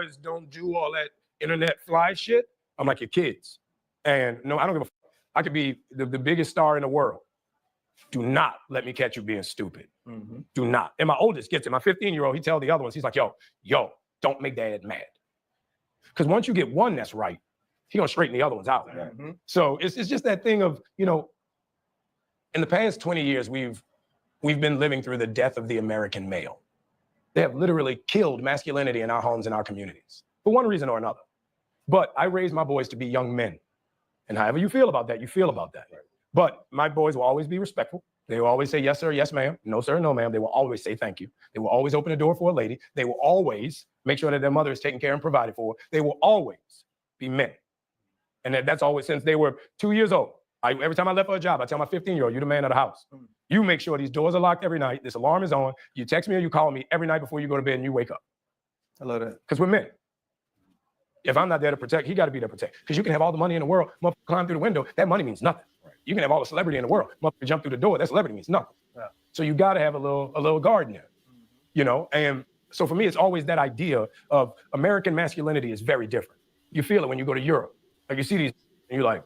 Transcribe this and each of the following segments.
boys don't do all that internet fly shit, I'm like, your kids. And no, I don't give a fuck. I could be the biggest star in the world. Do not let me catch you being stupid. Mm-hmm. Do not. And my oldest gets it. My 15-year-old, he tells the other ones, he's like, yo, don't make dad mad. Because once you get one that's right, he's going to straighten the other ones out. Mm-hmm. So it's just that thing of, you know, in the past 20 years, we've been living through the death of the American male. They have literally killed masculinity in our homes and our communities for one reason or another. But I raised my boys to be young men. And however you feel about that, you feel about that. Right. But my boys will always be respectful. They will always say, yes, sir, yes, ma'am. No, sir, no, ma'am. They will always say thank you. They will always open the door for a lady. They will always make sure that their mother is taken care and provided for. They will always be men. And that's always since they were 2 years old. Every time I left for a job, I tell my 15-year-old, you're the man of the house. You make sure these doors are locked every night. This alarm is on. You text me or you call me every night before you go to bed and you wake up. I love that. Because we're men. If I'm not there to protect, he got to be there to protect. Because you can have all the money in the world, motherfucker climb through the window, that money means nothing. Right. You can have all the celebrity in the world, motherfucker jump through the door, that celebrity means nothing. Yeah. So you got to have a little guard in there, you know? And so for me, it's always that idea of American masculinity is very different. You feel it when you go to Europe. Like you see these, and you're like,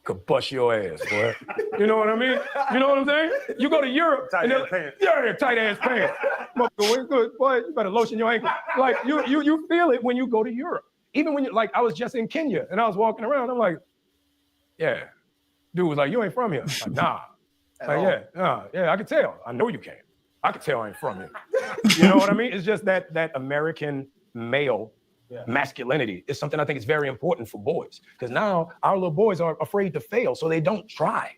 could bust your ass, boy. You know what I mean? You know what I'm saying? You go to Europe, tight ass pants. Yeah, tight ass pants. Motherfucker, good, boy. You better lotion your ankle. Like you feel it when you go to Europe. Even when you like, I was just in Kenya and I was walking around. I'm like, yeah. Dude was like, you ain't from here. I'm like, nah. Like, yeah, I can tell. I know you can't. I can tell I ain't from here. You know what I mean? It's just that American male. Yeah. Masculinity is something I think is very important for boys because now our little boys are afraid to fail, so they don't try.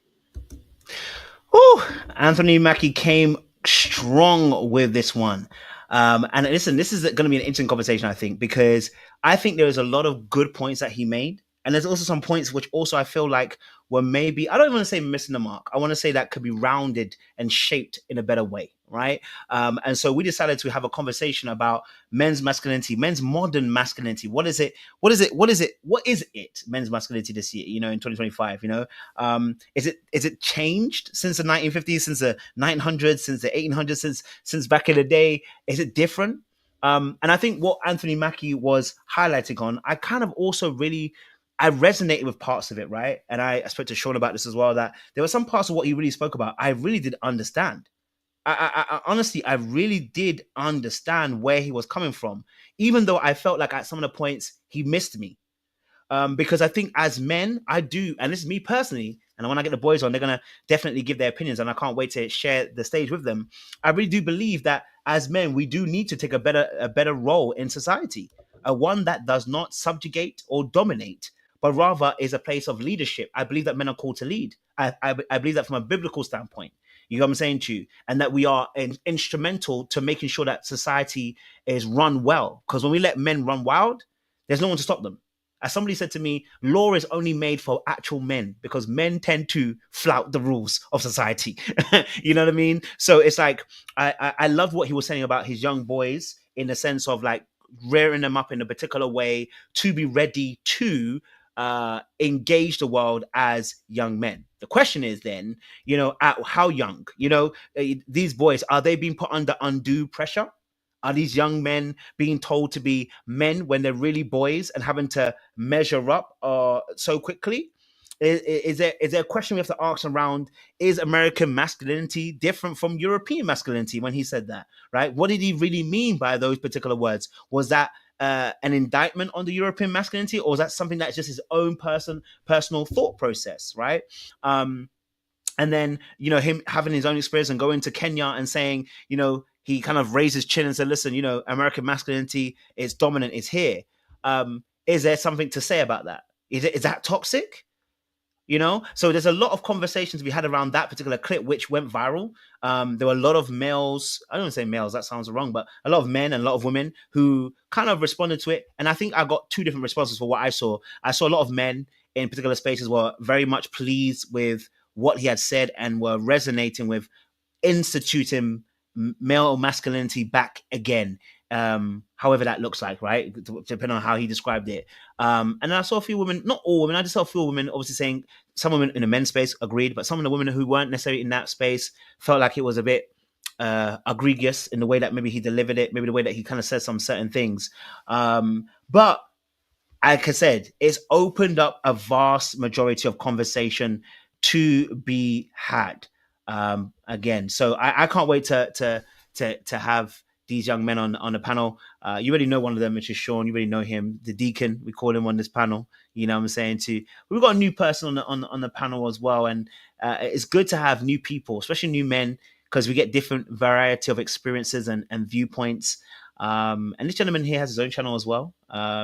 Oh, Anthony Mackie came strong with this one. And listen, this is going to be an interesting conversation, I think, because I think there's a lot of good points that he made. And there's also some points which also I feel like were maybe, I don't even want to say missing the mark. I want to say that could be rounded and shaped in a better way, right? And so we decided to have a conversation about men's masculinity, men's modern masculinity. What is it? Men's masculinity this year, you know, in 2025, you know? Is it changed since the 1950s, since the 900s, since the 1800s, since back in the day? Is it different? And I think what Anthony Mackie was highlighting on, I kind of also really, I resonated with parts of it, right? And I spoke to Sean about this as well, that there were some parts of what he really spoke about I really did understand. I honestly, I really did understand where he was coming from, even though I felt like at some of the points he missed me. Because I think as men, I do, and this is me personally, and when I get the boys on, they're going to definitely give their opinions, and I can't wait to share the stage with them. I really do believe that as men, we do need to take a better role in society, one that does not subjugate or dominate, but rather is a place of leadership. I believe that men are called to lead. I believe that from a biblical standpoint. You know what I'm saying to you? And that we are instrumental to making sure that society is run well. Because when we let men run wild, there's no one to stop them. As somebody said to me, law is only made for actual men because men tend to flout the rules of society. You know what I mean? So it's like, I love what he was saying about his young boys in the sense of like rearing them up in a particular way to be ready to engage the world as young men. The question is then, you know, at how young, you know, these boys, are they being put under undue pressure? Are these young men being told to be men when they're really boys and having to measure up so quickly? Is there a question we have to ask around, is American masculinity different from European masculinity when he said that, right? What did he really mean by those particular words? Was that an indictment on the European masculinity, or is that something that's just his own personal thought process, right? And then, you know, him having his own experience and going to Kenya and saying, you know, he kind of raised his chin and said, listen, you know, American masculinity is dominant, is here. Is there something to say about that? Is that toxic? You know, so there's a lot of conversations we had around that particular clip, which went viral. There were a lot of males, I don't want to say males, that sounds wrong, but a lot of men and a lot of women who kind of responded to it. And I think I got two different responses for what I saw. I saw a lot of men in particular spaces were very much pleased with what he had said and were resonating with instituting male masculinity back again. However that looks like, right? Depending on how he described it. And I saw a few women, not all women, I just saw a few women obviously saying, some women in the men's space agreed, but some of the women who weren't necessarily in that space felt like it was a bit egregious in the way that maybe he delivered it, maybe the way that he kind of said some certain things. But like I said, it's opened up a vast majority of conversation to be had. Again, so I can't wait to have these young men on the panel. You already know one of them, which is Sean. You already know him, the deacon. We call him on this panel. You know what I'm saying? Too. We've got a new person on the panel as well, and it's good to have new people, especially new men, because we get different variety of experiences and viewpoints. And this gentleman here has his own channel as well.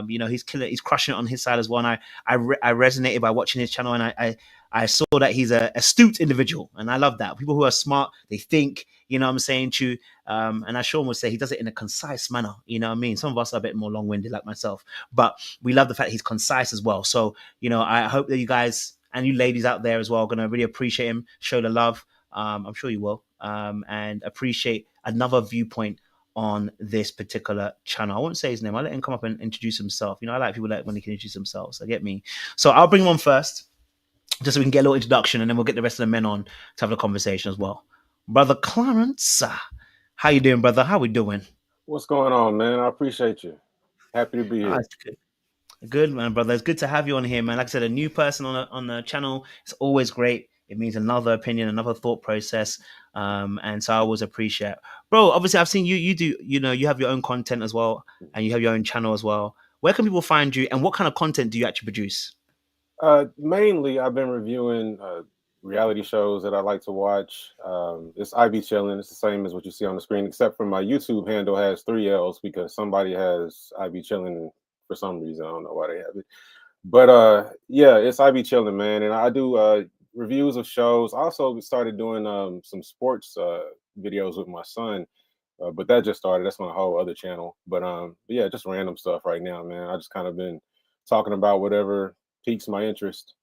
You know, he's crushing it on his side as well. And I resonated by watching his channel, and I saw that he's a astute individual, and I love that. People who are smart, they think, you know what I'm saying, to you. And as Sean would say, he does it in a concise manner, you know what I mean? Some of us are a bit more long-winded like myself, but we love the fact he's concise as well. So, you know, I hope that you guys and you ladies out there as well are going to really appreciate him, show the love. I'm sure you will, and appreciate another viewpoint on this particular channel. I won't say his name. I'll let him come up and introduce himself. You know, I like people that when they can introduce themselves. So get me. So I'll bring him on first, just so we can get a little introduction, and then we'll get the rest of the men on to have a conversation as well. Brother Clarence, how you doing, brother? How we doing? What's going on, man? I appreciate you. Happy to be here. That's good. Good, man, brother. It's good to have you on here, man. Like I said, a new person on the channel. It's always great. It means another opinion, another thought process. And so I always appreciate it. Bro, obviously I've seen you do, you know, you have your own content as well, and you have your own channel as well. Where can people find you, and what kind of content do you actually produce? Mainly, I've been reviewing reality shows that I like to watch. It's IB Chillin'. It's the same as what you see on the screen, except for my YouTube handle has 3 L's because somebody has IB Chillin' for some reason. I don't know why they have it. But yeah, it's IB Chillin', man. And I do reviews of shows. I also started doing some sports videos with my son. But that just started. That's on a whole other channel. But yeah, just random stuff right now, man. I just kind of been talking about whatever piques my interest.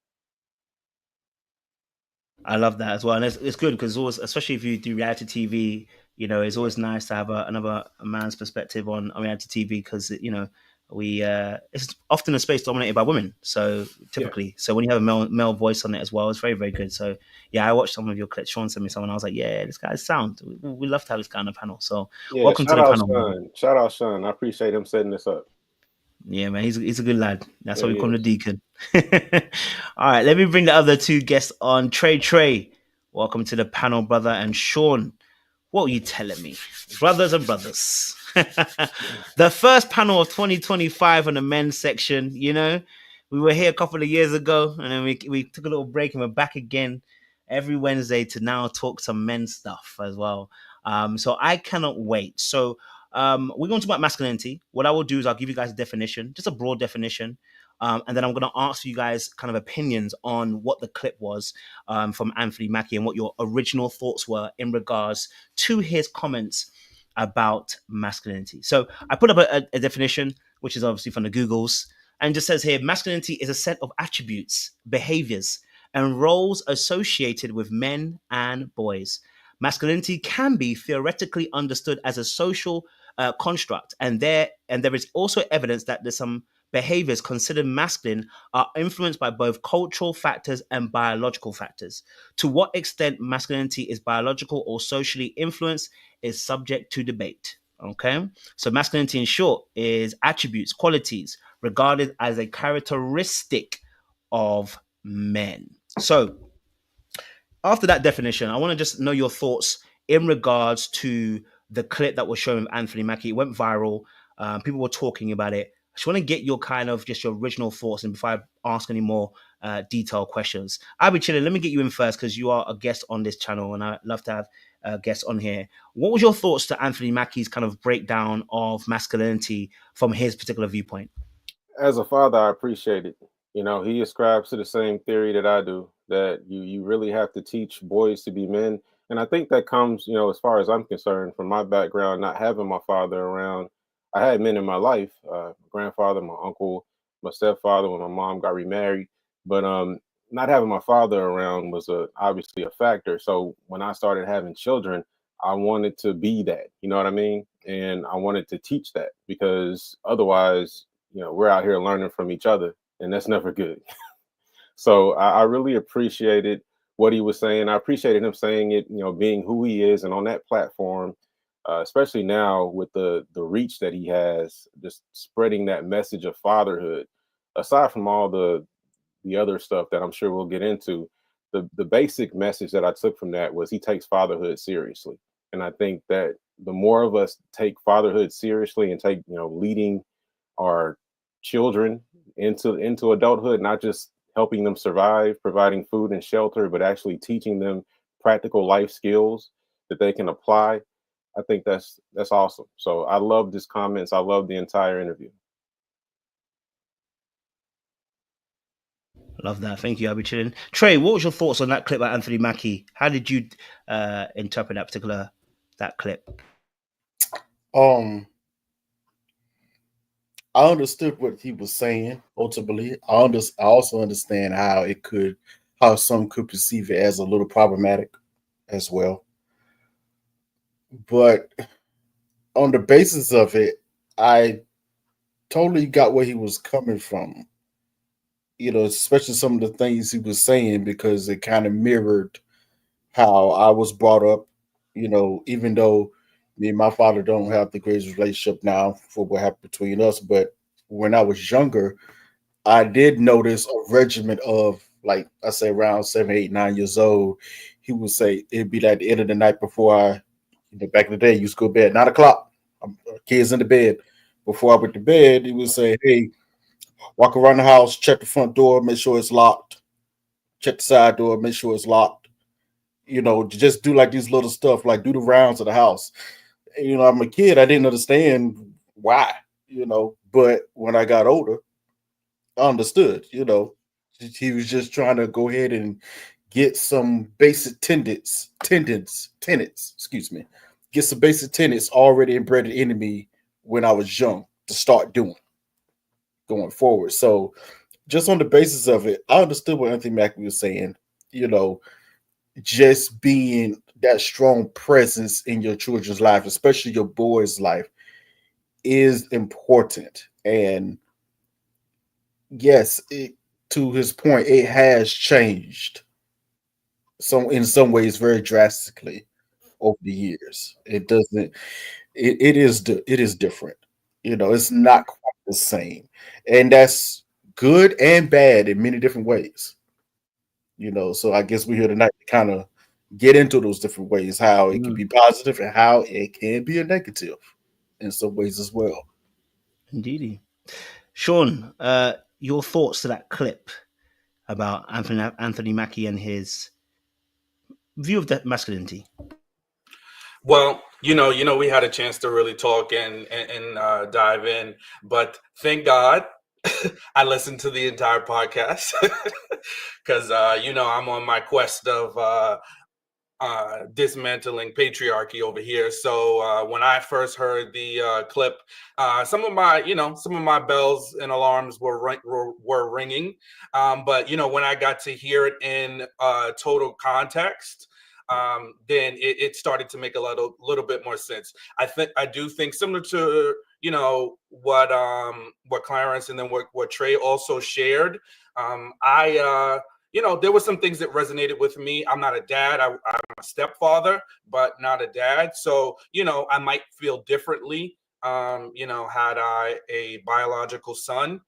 I love that as well, and it's good because always, especially if you do reality TV, you know, it's always nice to have another man's perspective on reality TV because you know we it's often a space dominated by women, so typically, so when you have a male voice on it as well, it's very good. So yeah, I watched some of your clips. Sean sent me some, and I was like, yeah, this guy's sound. We love to have this guy on the panel. So yeah, welcome to the panel. Sean. Shout out Sean. I appreciate him setting this up. Yeah, man, he's a good lad. That's why we call him the deacon. All right, let me bring the other two guests on. Trey, welcome to the panel, brother. And Sean, what were you telling me? Brothers and brothers. The first panel of 2025 on the men's section, you know, we were here a couple of years ago, and then we took a little break and we're back again every Wednesday to now talk some men's stuff as well. So I cannot wait. So we're going to talk about masculinity. What I will do is I'll give you guys a definition, just a broad definition. And then I'm going to ask you guys kind of opinions on what the clip was from Anthony Mackie and what your original thoughts were in regards to his comments about masculinity. So I put up a definition, which is obviously from the Googles, and just says here, masculinity is a set of attributes, behaviors, and roles associated with men and boys. Masculinity can be theoretically understood as a social construct, and there is also evidence that there's some behaviors considered masculine are influenced by both cultural factors and biological factors. To what extent masculinity is biological or socially influenced is subject to debate. Okay, so masculinity in short is attributes, qualities regarded as a characteristic of men. So after that definition, I want to just know your thoughts in regards to the clip that was shown with Anthony Mackie. It went viral. People were talking about it. I just want to get your kind of just your original thoughts, and before I ask any more detailed questions, I'll be chilling. Let me get you in first because you are a guest on this channel, and I love to have guests on here. What was your thoughts to Anthony Mackie's kind of breakdown of masculinity from his particular viewpoint? As a father, I appreciate it. You know, he ascribes to the same theory that I do, that you really have to teach boys to be men. And I think that comes, you know, as far as I'm concerned, from my background, not having my father around. I had men in my life, my grandfather, my uncle, my stepfather when my mom got remarried. But not having my father around was obviously a factor. So when I started having children, I wanted to be that, you know what I mean? And I wanted to teach that because otherwise, you know, we're out here learning from each other, and that's never good. So I really appreciated what he was saying. I appreciated him saying it, being who he is, and on that platform, especially now with the reach that he has, just spreading that message of fatherhood. Aside from all the other stuff that I'm sure we'll get into, the basic message that I took from that was he takes fatherhood seriously, and I think that the more of us take fatherhood seriously and take leading our children into adulthood, not just helping them survive, providing food and shelter, but actually teaching them practical life skills that they can apply. I think that's awesome. So I love his comments. I love the entire interview. Love that. Thank you, Abby Chillin. Trey, what was your thoughts on that clip by Anthony Mackie? How did you interpret that clip? Um, I understood what he was saying. Ultimately, I also understand how some could perceive it as a little problematic as well. But on the basis of it, I totally got where he was coming from. Especially some of the things he was saying, because it kind of mirrored how I was brought up. Even though me and my father don't have the greatest relationship now for what happened between us, but when I was younger, I did notice a regimen of, like I say, around 7, 8, 9 years old. He would say it'd be like the end of the night before back in the day, you used to go to bed 9 o'clock. Kids in the bed. Before I went to bed, he would say, "Hey, walk around the house, check the front door, make sure it's locked. Check the side door, make sure it's locked. Just do like these little stuff, like do the rounds of the house." I'm a kid. I didn't understand why, but when I got older, I understood, he was just trying to go ahead and get some basic tenets, excuse me, get some basic tenets already embedded into me when I was young to start doing going forward. So just on the basis of it, I understood what Anthony Mackie was saying, just being that strong presence in your children's life, especially your boy's life, is important. And yes, to his point, it has changed in some ways very drastically over the years. It doesn't. It is different. It's not quite the same, and that's good and bad in many different ways. So I guess we're here tonight to kind of get into those different ways, how it can be positive and how it can be a negative in some ways as well. Indeedy. Sean, your thoughts to that clip about Anthony Mackie and his view of that masculinity? Well, we had a chance to really talk and dive in, but thank God I listened to the entire podcast because I'm on my quest of dismantling patriarchy over here. So when I first heard the clip, some of my bells and alarms were ringing. But when I got to hear it in total context, then it started to make a little bit more sense. I do think similar to what Clarence and then what Trey also shared. There were some things that resonated with me. I'm not a dad. I'm a stepfather, but not a dad. So, I might feel differently, had I a biological son.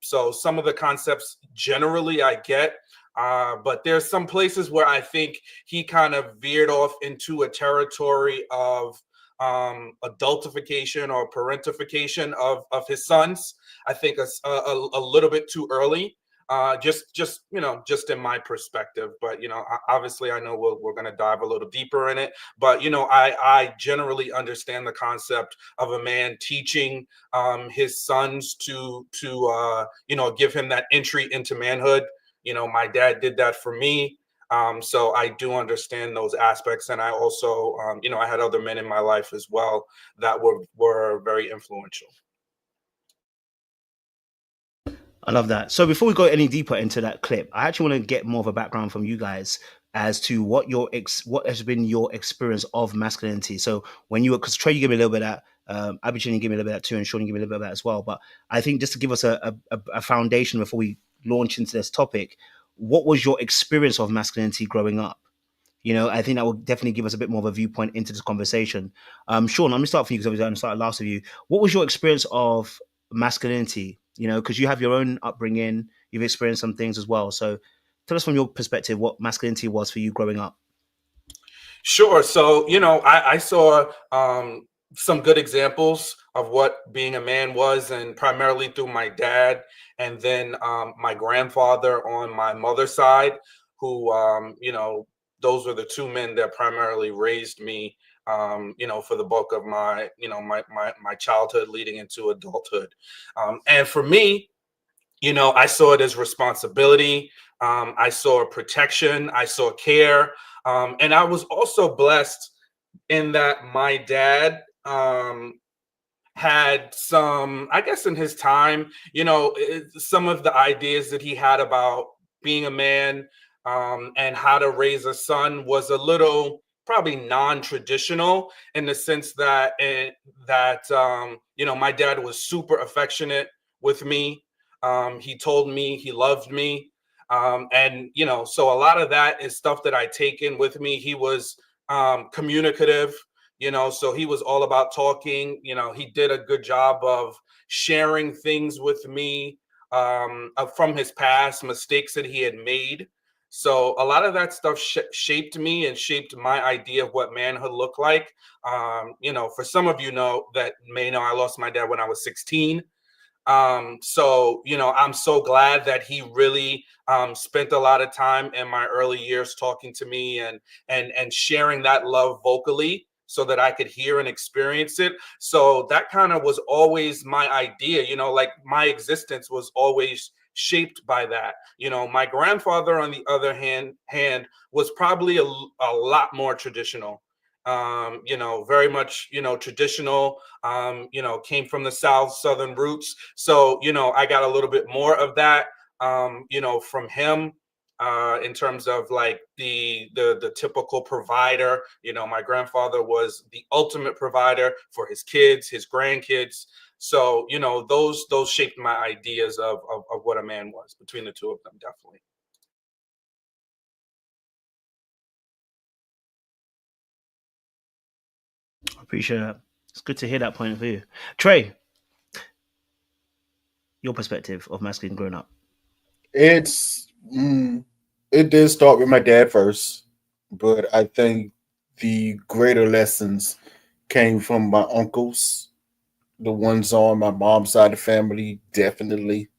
So some of the concepts generally I get, but there's some places where I think he kind of veered off into a territory of adultification or parentification of his sons. I think a little bit too early. Just in my perspective, but obviously I know we're going to dive a little deeper in it, but I generally understand the concept of a man teaching his sons to give him that entry into manhood. My dad did that for me. So I do understand those aspects, and I also I had other men in my life as well that were very influential. I love that. So before we go any deeper into that clip, I actually want to get more of a background from you guys as to what has been your experience of masculinity. So when because Trey, you gave me a little bit of that, Abhijit, you gave me a little bit of that too, and Sean, you gave me a little bit of that as well. But I think just to give us a foundation before we launch into this topic, what was your experience of masculinity growing up? You know, I think that will definitely give us a bit more of a viewpoint into this conversation. Sean, let me start for you because I'm going to start last with you. What was your experience of masculinity? You know, because you have your own upbringing, you've experienced some things as well. So tell us from your perspective what masculinity was for you growing up. Sure. So, I saw some good examples of what being a man was, and primarily through my dad and then my grandfather on my mother's side, who, those were the two men that primarily raised me, for the bulk of my, my childhood leading into adulthood. And for me, I saw it as responsibility. I saw protection. I saw care. And I was also blessed in that my dad had some, I guess, in his time, some of the ideas that he had about being a man and how to raise a son was a little probably non-traditional in the sense that my dad was super affectionate with me. He told me he loved me. And, so a lot of that is stuff that I take in with me. He was communicative, so he was all about talking. He did a good job of sharing things with me from his past, mistakes that he had made. So a lot of that stuff shaped me and shaped my idea of what manhood looked like. For some of that may know, I lost my dad when I was 16. So, I'm so glad that he really spent a lot of time in my early years talking to me and sharing that love vocally so that I could hear and experience it. So that kind of was always my idea, like my existence was always shaped by that. My grandfather, on the other hand was probably a lot more traditional. Very much, traditional, came from the Southern roots. So, I got a little bit more of that, from him, in terms of like the typical provider. My grandfather was the ultimate provider for his kids, his grandkids. So, those shaped my ideas of what a man was between the two of them, definitely. I appreciate that. It's good to hear that point of view. Trey, your perspective of masculine growing up. It's it did start with my dad first, but I think the greater lessons came from my uncles, the ones on my mom's side of the family, definitely.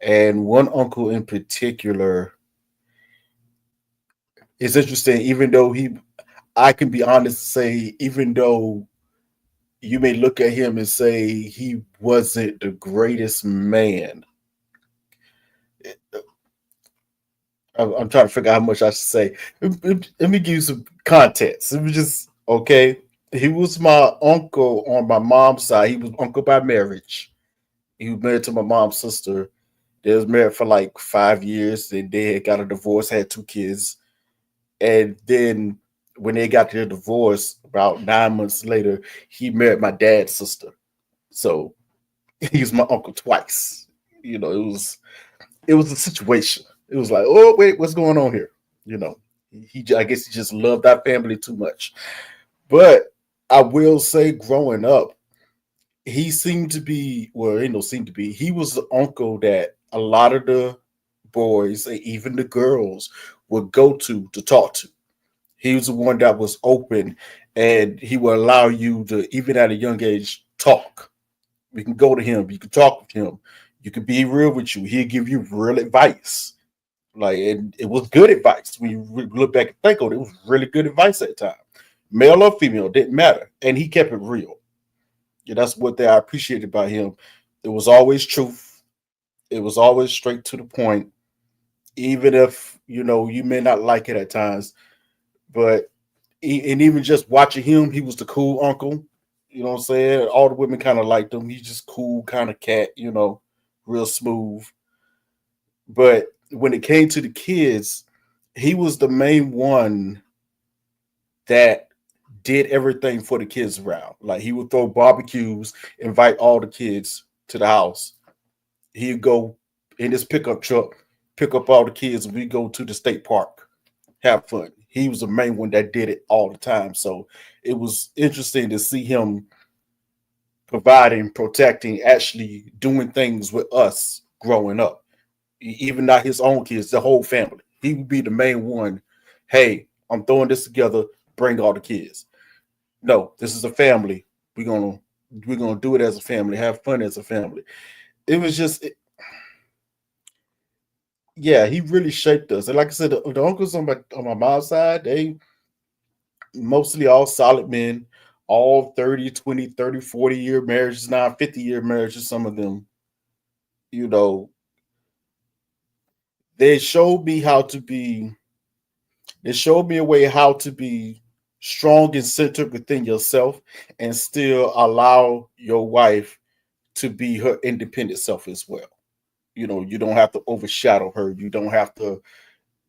And one uncle in particular is interesting, even though I can be honest to say, even though you may look at him and say he wasn't the greatest man, I'm trying to figure out how much I should say. Let me give you some context. Let me just, okay. He was my uncle on my mom's side. He was uncle by marriage. He was married to my mom's sister. They was married for like 5 years. Then they had got a divorce, had 2 kids. And then when they got their divorce, about 9 months later, he married my dad's sister. So he was my uncle twice. It was a situation. It was like, oh wait, what's going on here? I guess he just loved that family too much. But I will say, growing up, he seemed to be, well, ain't no seemed to be. He was the uncle that a lot of the boys, and even the girls, would go to talk to. He was the one that was open, and he would allow you to, even at a young age, talk. We can go to him. You can talk with him. You can be real with you. He'll give you real advice. Like, and it was good advice. When you look back and think on it, it was really good advice at the time. Male or female, didn't matter. And he kept it real. Yeah, that's what I appreciated about him. It was always truth. It was always straight to the point. Even if, you may not like it at times. But, and even just watching him, he was the cool uncle. You know what I'm saying? All the women kind of liked him. He's just cool kind of cat, real smooth. But when it came to the kids, he was the main one that did everything for the kids around. Like, he would throw barbecues, invite all the kids to the house. He'd go in his pickup truck pick up all the kids and we go to the state park, have fun. He was the main one that did it all the time. So it was interesting to see him providing, protecting, actually doing things with us growing up. Even not his own kids, the whole family. He would be the main one. Hey, I'm throwing this together. Bring all the kids. No, this is a family. We're gonna do it as a family. Have fun as a family. It was just, yeah. He really shaped us. And like I said, the uncles on my mom's side, they mostly all solid men, all 30, 20, 30, 40-year marriages now, 50-year marriages. Some of them, you know, they showed me how to be. It showed me a way how to be strong and centered within yourself and still allow your wife to be her independent self as well. You know, you don't have to overshadow her. You don't have to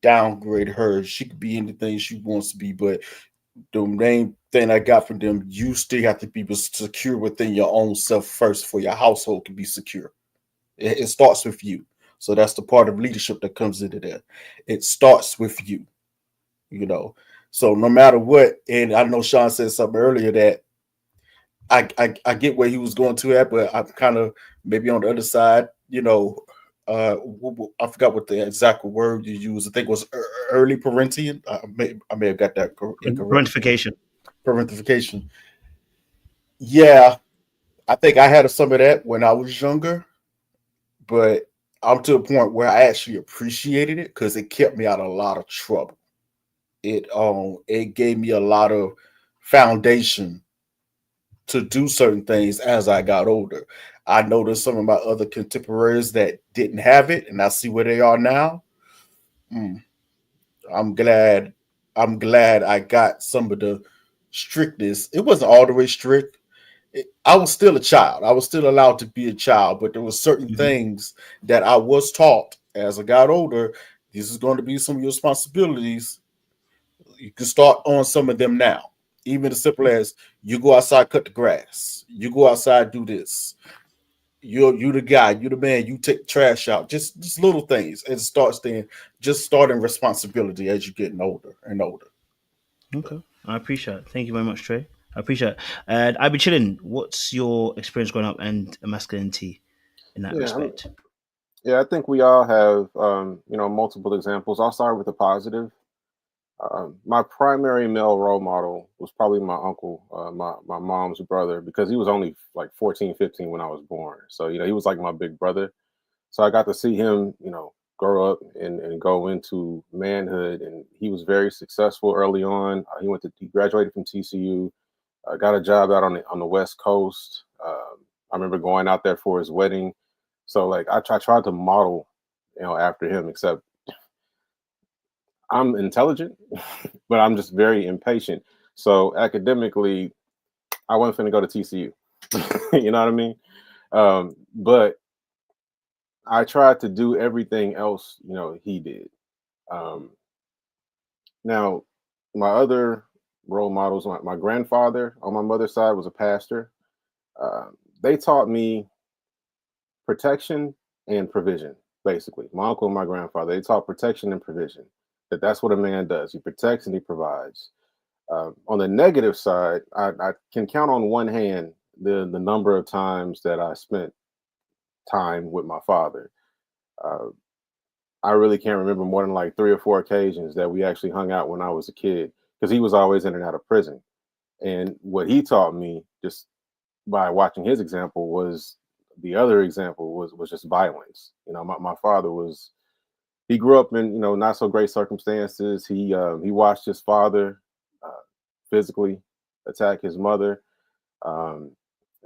downgrade her. She could be anything she wants to be, but the main thing I got from them, you still have to be secure within your own self first for your household can be secure. It starts with you. So that's the part of leadership that comes into there. It starts with you. You know. So no matter what, and I know Sean said something earlier that I get where he was going to at, but I'm kind of maybe on the other side. You know, I forgot what the exact word you used. I think it was early parenting. I may have got that incorrect. Parentification. Parentification. Yeah, I think I had some of that when I was younger, but I'm to a point where I actually appreciated it because it kept me out of a lot of trouble. It gave me a lot of foundation to do certain things as I got older. I noticed some of my other contemporaries that didn't have it, and I see where they are now. Mm, I'm glad. I'm glad I got some of the strictness. It wasn't all the way strict. I was still a child. I was still allowed to be a child, but there were certain Mhm. things that I was taught as I got older. This is going to be some of your responsibilities. You can start on some of them now. Even as simple as you go outside, cut the grass. You go outside, do this. You the guy, you the man, you take the trash out. Just little things. It starts then just starting responsibility as you're getting older and older. Okay, I appreciate it. Thank you very much, Trey. I appreciate it. And I've been chilling. What's your experience growing up and masculinity in that Yeah, respect? yeah. I think we all have, multiple examples. I'll start with the positive. My primary male role model was probably my uncle, my mom's brother, because he was only like 14, 15 when I was born. So, he was like my big brother. So I got to see him, grow up and go into manhood. And he was very successful early on. He graduated from TCU, got a job out on the West Coast. I remember going out there for his wedding. So like I tried to model, after him, except I'm intelligent, but I'm just very impatient. So academically, I wasn't finna go to TCU. You know what I mean? But I tried to do everything else, he did. Um, now, my other role models, my grandfather on my mother's side was a pastor. Uh, they taught me protection and provision, basically. My uncle and my grandfather, they taught protection and provision. That's what a man does. He protects and he provides. On the negative side, I can count on one hand the number of times that I spent time with my father. Uh, I really can't remember more than like 3 or 4 occasions that we actually hung out when I was a kid because he was always in and out of prison. And what he taught me just by watching his example was the other example was just violence. My father he grew up in not so great circumstances. He watched his father uh, physically attack his mother. Um,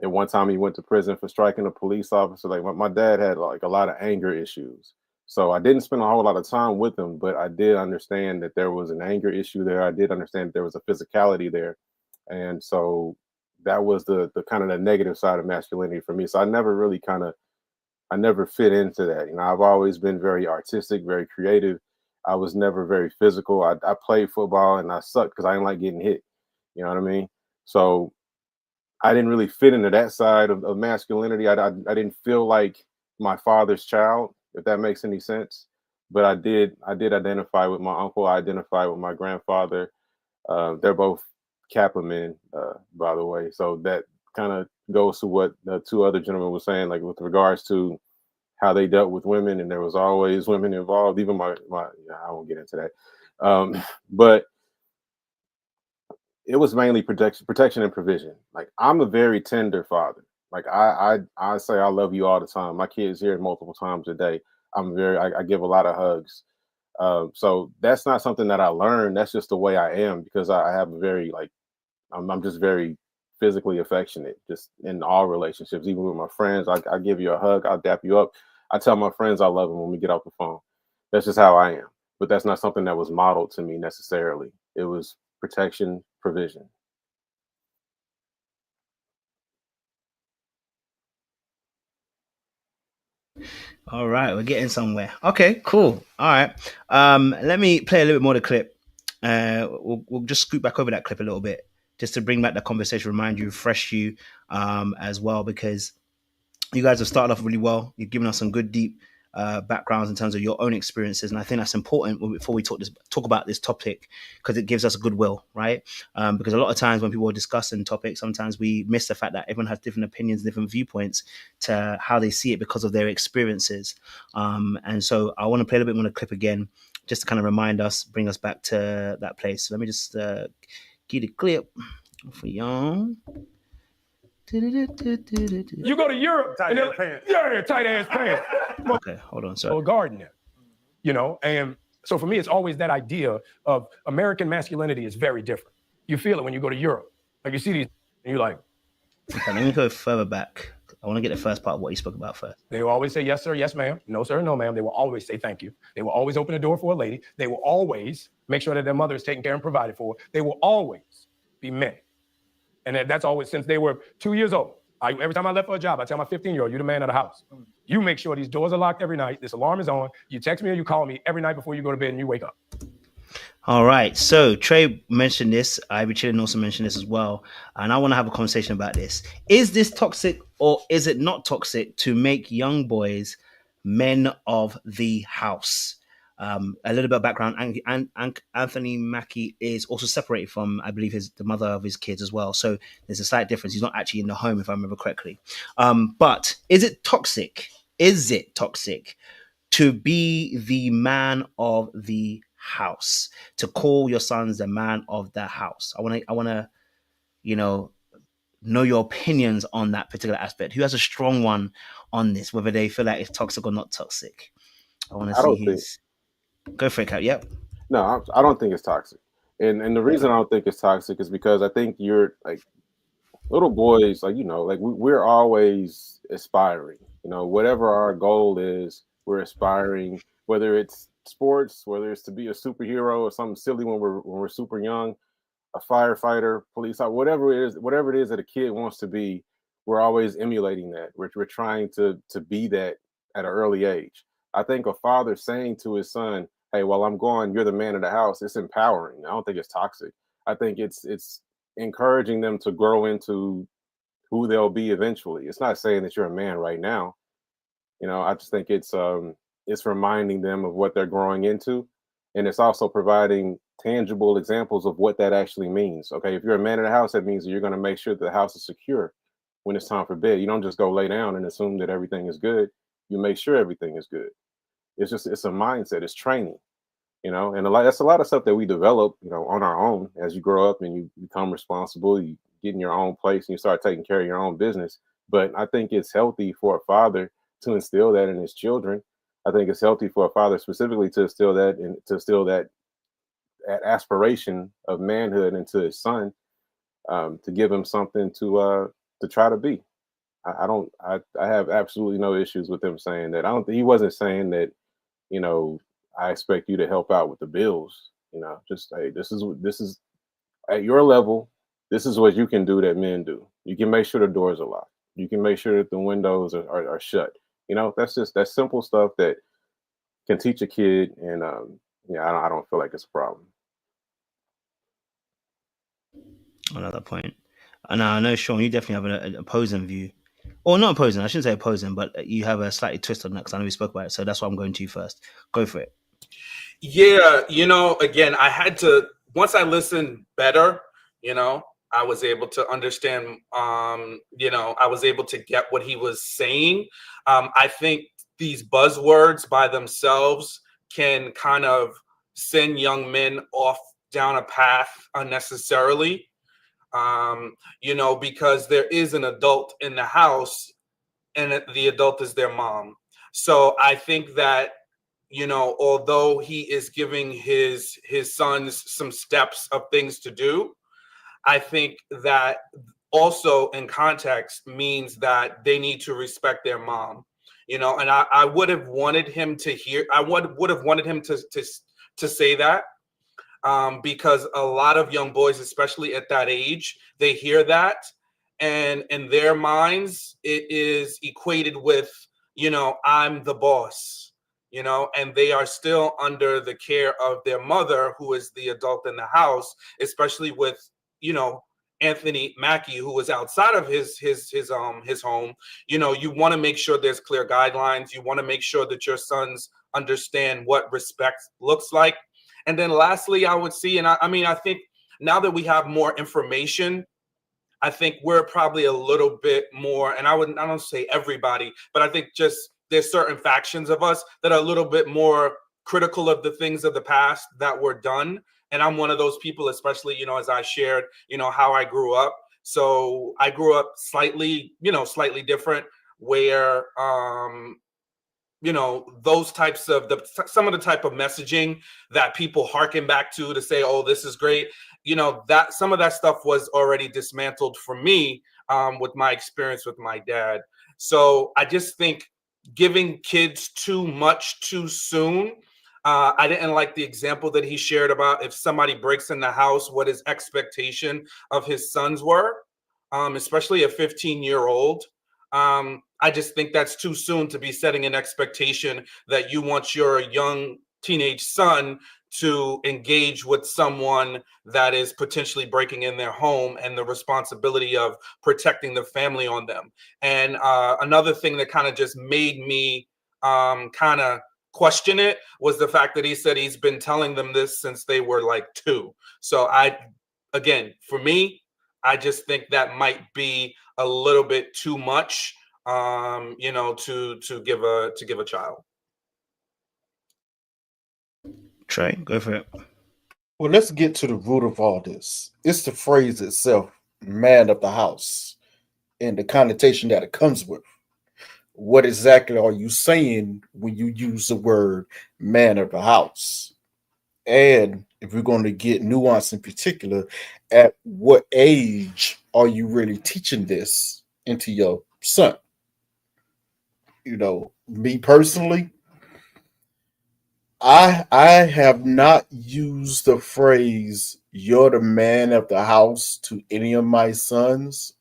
and one time he went to prison for striking a police officer. Like my dad had like a lot of anger issues. So I didn't spend a whole lot of time with him, but I did understand that there was an anger issue there. I did understand that there was a physicality there. And so that was the kind of the negative side of masculinity for me. So I never fit into that. I've always been very artistic, very creative. I was never very physical. I played football and I sucked because I didn't like getting hit. You know what I mean? So I didn't really fit into that side of masculinity. I didn't feel like my father's child, if that makes any sense. but I did identify with my uncle. I identified with my grandfather. They're both Kappa men, by the way. So that kind of goes to what the two other gentlemen were saying, like with regards to how they dealt with women, and there was always women involved. Even my I won't get into that, but it was mainly protection and provision. Like I'm a very tender father. Like I say I love you all the time. My kids hear it multiple times a day. I give a lot of hugs. So that's not something that I learned. That's just the way I am because I have a very like I'm just very physically affectionate, just in all relationships, even with my friends. I give you a hug, I'll dap you up. I tell my friends I love them when we get off the phone. That's just how I am. But that's not something that was modeled to me necessarily. It was protection, provision. All right, we're getting somewhere. Okay, cool. All right. Let me play a little bit more of the clip. We'll just scoot back over that clip a little bit just to bring back the conversation, remind you, refresh you as well, because you guys have started off really well. You've given us some good deep backgrounds in terms of your own experiences, and I think that's important before we talk about this topic, because it gives us a goodwill, right? Because a lot of times when people are discussing topics, sometimes we miss the fact that everyone has different opinions, different viewpoints to how they see it because of their experiences. And so I want to play a little bit more of the clip again, just to kind of remind us, bring us back to that place. So let me just get the clip for y'all. You go to Europe, tight ass pants. Yeah, tight ass pants. Okay, hold on. Sorry. A garden there, you know, and so for me, it's always that idea of American masculinity is very different. You feel it when you go to Europe, like you see these, and you're like, okay, let me go further back. I want to get the first part of what you spoke about first. they will always say yes sir, yes ma'am, no sir, no ma'am. They will always say thank you. They will always open the door for a lady. They will always make sure that their mother is taken care and provided for. They will always be men. And that's always since they were 2 years old. Every time I left for a job, I tell my 15-year-old, you're the man of the house. You make sure these doors are locked every night. This alarm is on. You text me or you call me every night before you go to bed and you wake up. All right. So Trey mentioned this. Ivy Chillen also mentioned this as well. And I want to have a conversation about this. Is this toxic or is it not toxic to make young boys men of the house? A little bit of background. Anthony Mackie is also separated from, I believe, the mother of his kids as well. So there's a slight difference. He's not actually in the home, if I remember correctly. But is it toxic? Is it toxic to be the man of the house? To call your sons the man of the house? I want to, know your opinions on that particular aspect. Who has a strong one on this? Whether they feel like it's toxic or not toxic. I want to I see don't think. who's. Go for it, Cap. Yep. No, I don't think it's toxic. And the reason I don't think it's toxic is because I think you're like little boys, like like we're always aspiring. Whatever our goal is, we're aspiring. Whether it's sports, whether it's to be a superhero or something silly when we're super young, a firefighter, police, whatever it is that a kid wants to be, we're always emulating that. We're trying to be that at an early age. I think a father saying to his son, "Hey, while I'm gone, you're the man of the house." It's empowering. I don't think it's toxic. I think it's encouraging them to grow into who they'll be eventually. It's not saying that you're a man right now. I just think it's reminding them of what they're growing into, and it's also providing tangible examples of what that actually means. Okay, if you're a man in the house, that means that you're going to make sure that the house is secure when it's time for bed. You don't just go lay down and assume that everything is good. You make sure everything is good. It's a mindset. It's training. And that's a lot of stuff that we develop, on our own as you grow up and you become responsible. You get in your own place and you start taking care of your own business. But I think it's healthy for a father to instill that in his children. I think it's healthy for a father specifically to instill that and to instill that aspiration of manhood into his son, to give him something to try to be. I have absolutely no issues with him saying that. He wasn't saying that, I expect you to help out with the bills. Just, hey, this is at your level. This is what you can do that men do. You can make sure the doors are locked. You can make sure that the windows are shut. That's simple stuff that can teach a kid. And I don't feel like it's a problem. Another point. And I know, Sean, you definitely have an opposing view or not opposing. I shouldn't say opposing, but you have a slightly twist on that because I know we spoke about it. So that's why I'm going to you first. Go for it. Yeah, again, I had to, once I listened better, I was able to understand, I was able to get what he was saying. I think these buzzwords by themselves can kind of send young men off down a path unnecessarily, because there is an adult in the house and the adult is their mom. So I think that, although he is giving his sons some steps of things to do, I think that also in context means that they need to respect their mom, and I would have wanted him to hear, I would have wanted him to say that, because a lot of young boys, especially at that age, they hear that, and in their minds, it is equated with, I'm the boss, and they are still under the care of their mother, who is the adult in the house, especially with, Anthony Mackie, who was outside of his home. You want to make sure there's clear guidelines. You want to make sure that your sons understand what respect looks like. And then lastly, I would see, and I mean, I think now that we have more information, I think we're probably a little bit more, and I don't say everybody, but I think just there's certain factions of us that are a little bit more critical of the things of the past that were done. And I'm one of those people, especially, as I shared, how I grew up. So I grew up slightly different, where, those types of some of the type of messaging that people hearken back to say, oh, this is great, that some of that stuff was already dismantled for me, with my experience with my dad. So I just think giving kids too much too soon, I didn't like the example that he shared about if somebody breaks in the house, what his expectation of his sons were, especially a 15-year-old. I just think that's too soon to be setting an expectation that you want your young teenage son to engage with someone that is potentially breaking in their home, and the responsibility of protecting the family on them. And another thing that kind of just made me kind of question it was the fact that he said he's been telling them this since they were like 2. So for me, I just think that might be a little bit too much, to give a child. Trey, go for it. Well, let's get to the root of all this. It's the phrase itself, man of the house, and the connotation that it comes with. What exactly are you saying when you use the word man of the house? And if we're going to get nuance in particular, at what age are you really teaching this into your son? Me personally, I have not used the phrase "you're the man of the house" to any of my sons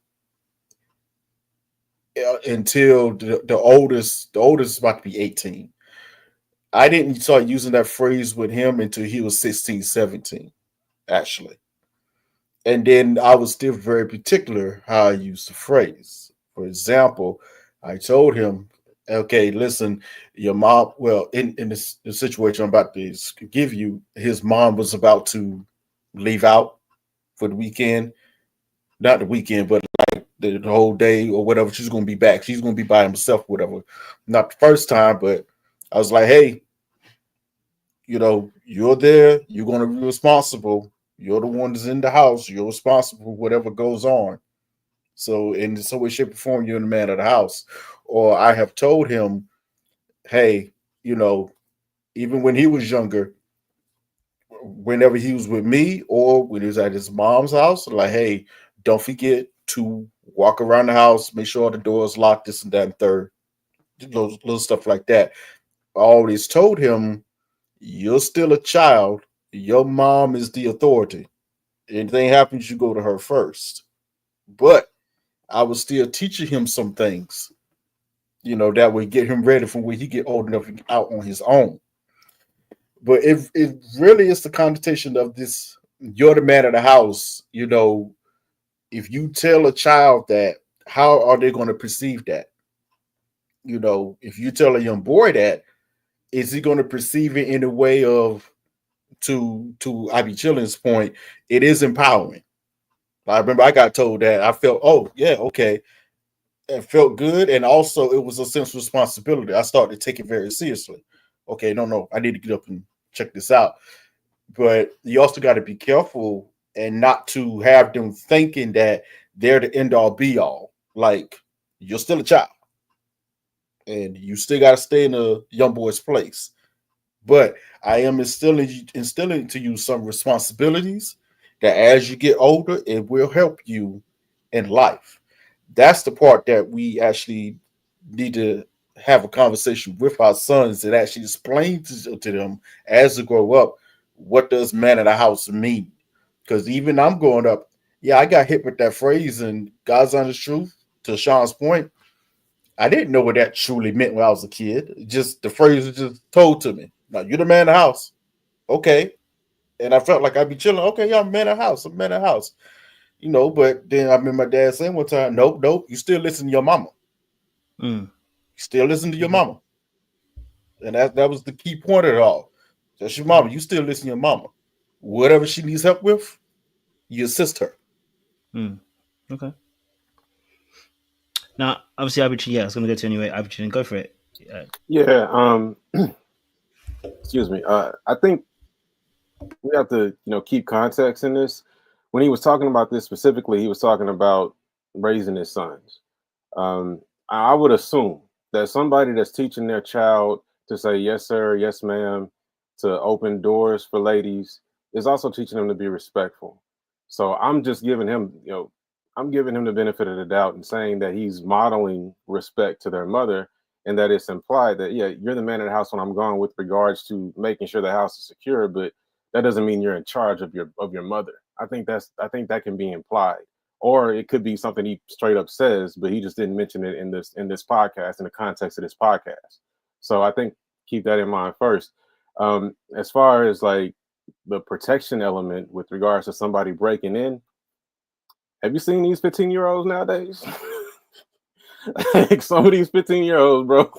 until the oldest. The oldest is about to be 18. I didn't start using that phrase with him until he was 16, 17, actually. And then I was still very particular how I used the phrase. For example, I told him, okay, listen, your mom, well, in this the situation I'm about to give you, his mom was about to leave out for the weekend. Not the weekend, but like the whole day or whatever. She's going to be back. She's going to be by himself, whatever. Not the first time, but I was like, hey, you're there. You're going to be responsible. You're the one that's in the house. You're responsible for whatever goes on. So in some way, shape, or form, you're the man of the house. Or I have told him, hey, even when he was younger, whenever he was with me or when he was at his mom's house, like, hey, don't forget to walk around the house, make sure the door's locked, this and that and third. Little stuff like that. I always told him, you're still a child. Your mom is the authority. Anything happens, you go to her first. But I was still teaching him some things, that would get him ready for when he get old enough to get out on his own. But it really is the connotation of this, you're the man of the house. If you tell a child that, how are they going to perceive that? You know, if you tell a young boy that, is he going to perceive it in a way of, to Ivy Chillin's point, it is empowering. I remember I got told that. I felt, oh yeah, okay, it felt good, and also it was a sense of responsibility. I started to take it very seriously. Okay, no, I need to get up and check this out. But you also got to be careful and not to have them thinking that they're the end all be all. Like, you're still a child, and you still got to stay in a young boy's place. But I am instilling to you some responsibilities that as you get older, it will help you in life. That's the part that we actually need to have a conversation with our sons and actually explain to them as they grow up, what does man of the house mean? Because even I'm growing up, yeah, I got hit with that phrase, and God's honest truth, to Sean's point, I didn't know what that truly meant when I was a kid. Just the phrase was just told to me. Now you're the man of the house. Okay. And I felt like I'd be chilling. Okay, yeah, I'm man of the house. I'm man of the house. You know, but then I remember my dad saying one time, nope, you still listen to your mama. Mm. You still listen to your mama. And that was the key point of it all. That's your mama. You still listen to your mama. Whatever she needs help with, you assist her. Mm. Okay. Now, obviously, Abichi, yeah, I was going to go to anyway. Abichi, and go for it. Yeah. Excuse me. I think we have to, keep context in this. When he was talking about this specifically, he was talking about raising his sons. I would assume that somebody that's teaching their child to say yes, sir, yes, ma'am, to open doors for ladies is also teaching them to be respectful. So I'm just giving him, I'm giving him the benefit of the doubt and saying that he's modeling respect to their mother, and that it's implied that, yeah, you're the man of the house when I'm gone with regards to making sure the house is secure, but that doesn't mean you're in charge of your mother. I think that can be implied, or it could be something he straight up says, but he just didn't mention it in this podcast, in the context of this podcast. So I think keep that in mind first. As far as like the protection element with regards to somebody breaking in, have you seen these 15-year-olds nowadays? Like some of these 15-year-olds, bro.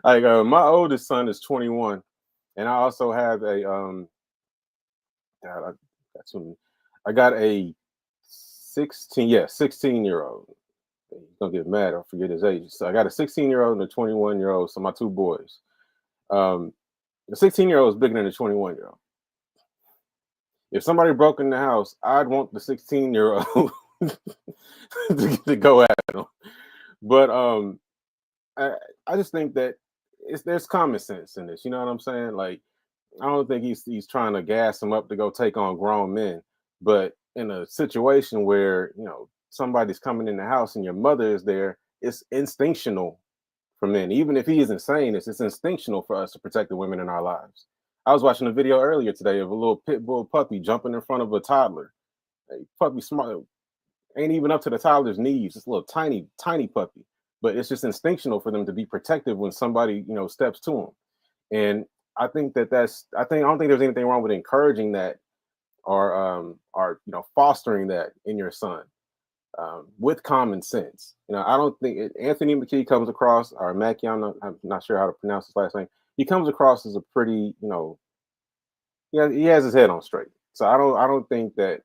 Like my oldest son is 21, and I also have a God, I got a 16-year-old. He's gonna get mad. I'll forget his age. So I got a 16-year-old and a 21-year-old. So my two boys. The 16-year-old is bigger than the 21-year-old. If somebody broke in the house, I'd want the 16-year-old to go at them. But I just think that there's common sense in this. You know what I'm saying? Like, I don't think he's trying to gas him up to go take on grown men. But in a situation where, somebody's coming in the house and your mother is there, it's instinctual for men. Even if he isn't saying this, it's instinctual for us to protect the women in our lives. I was watching a video earlier today of a little pit bull puppy jumping in front of a toddler. A puppy smart, ain't even up to the toddler's knees. It's a little tiny, tiny puppy. But it's just instinctual for them to be protective when somebody, steps to them. And I think I don't think there's anything wrong with encouraging that, or fostering that in your son, with common sense. I don't think Anthony McKee comes across, or Mackie, I'm not sure how to pronounce his last name. He comes across as a pretty, he has his head on straight. So I don't think that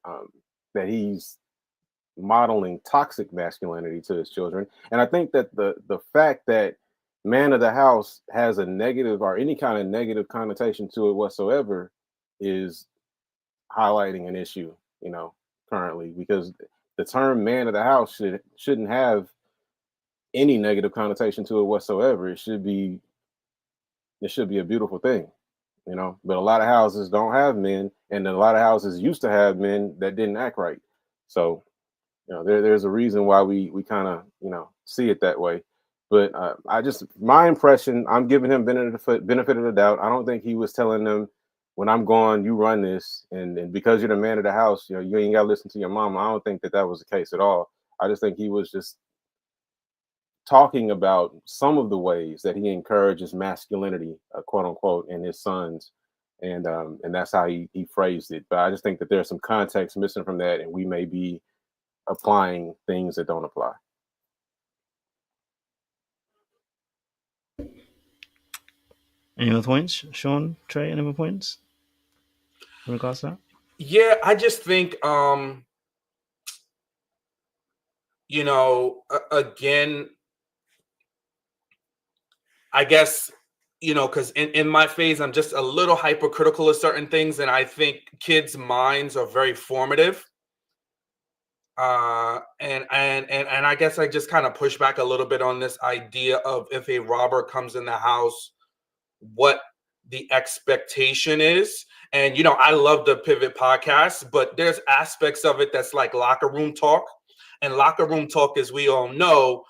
that he's modeling toxic masculinity to his children. And I think that the fact that man of the house has a negative or any kind of negative connotation to it whatsoever is highlighting an issue, currently, because the term man of the house shouldn't have any negative connotation to it whatsoever. It should be a beautiful thing, but a lot of houses don't have men, and a lot of houses used to have men that didn't act right. So there's a reason why we kind of see it that way. But my impression, I'm giving him benefit of the doubt. I don't think he was telling them, when I'm gone, you run this, and because you're the man of the house, you ain't got to listen to your mama. I don't think that was the case at all. I just think he was just talking about some of the ways that he encourages masculinity, quote unquote, in his sons, and that's how he phrased it. But I just think that there's some context missing from that, and we may be applying things that don't apply. Any other points, Sean, Trey? Any other points in regards to that? Yeah, I just think, again, I guess, because in my phase, I'm just a little hypercritical of certain things, and I think kids' minds are very formative. And I guess I just kind of push back a little bit on this idea of if a robber comes in the house, what the expectation is. And I love the Pivot podcast, but there's aspects of it that's like locker room talk. And locker room talk, as we all know,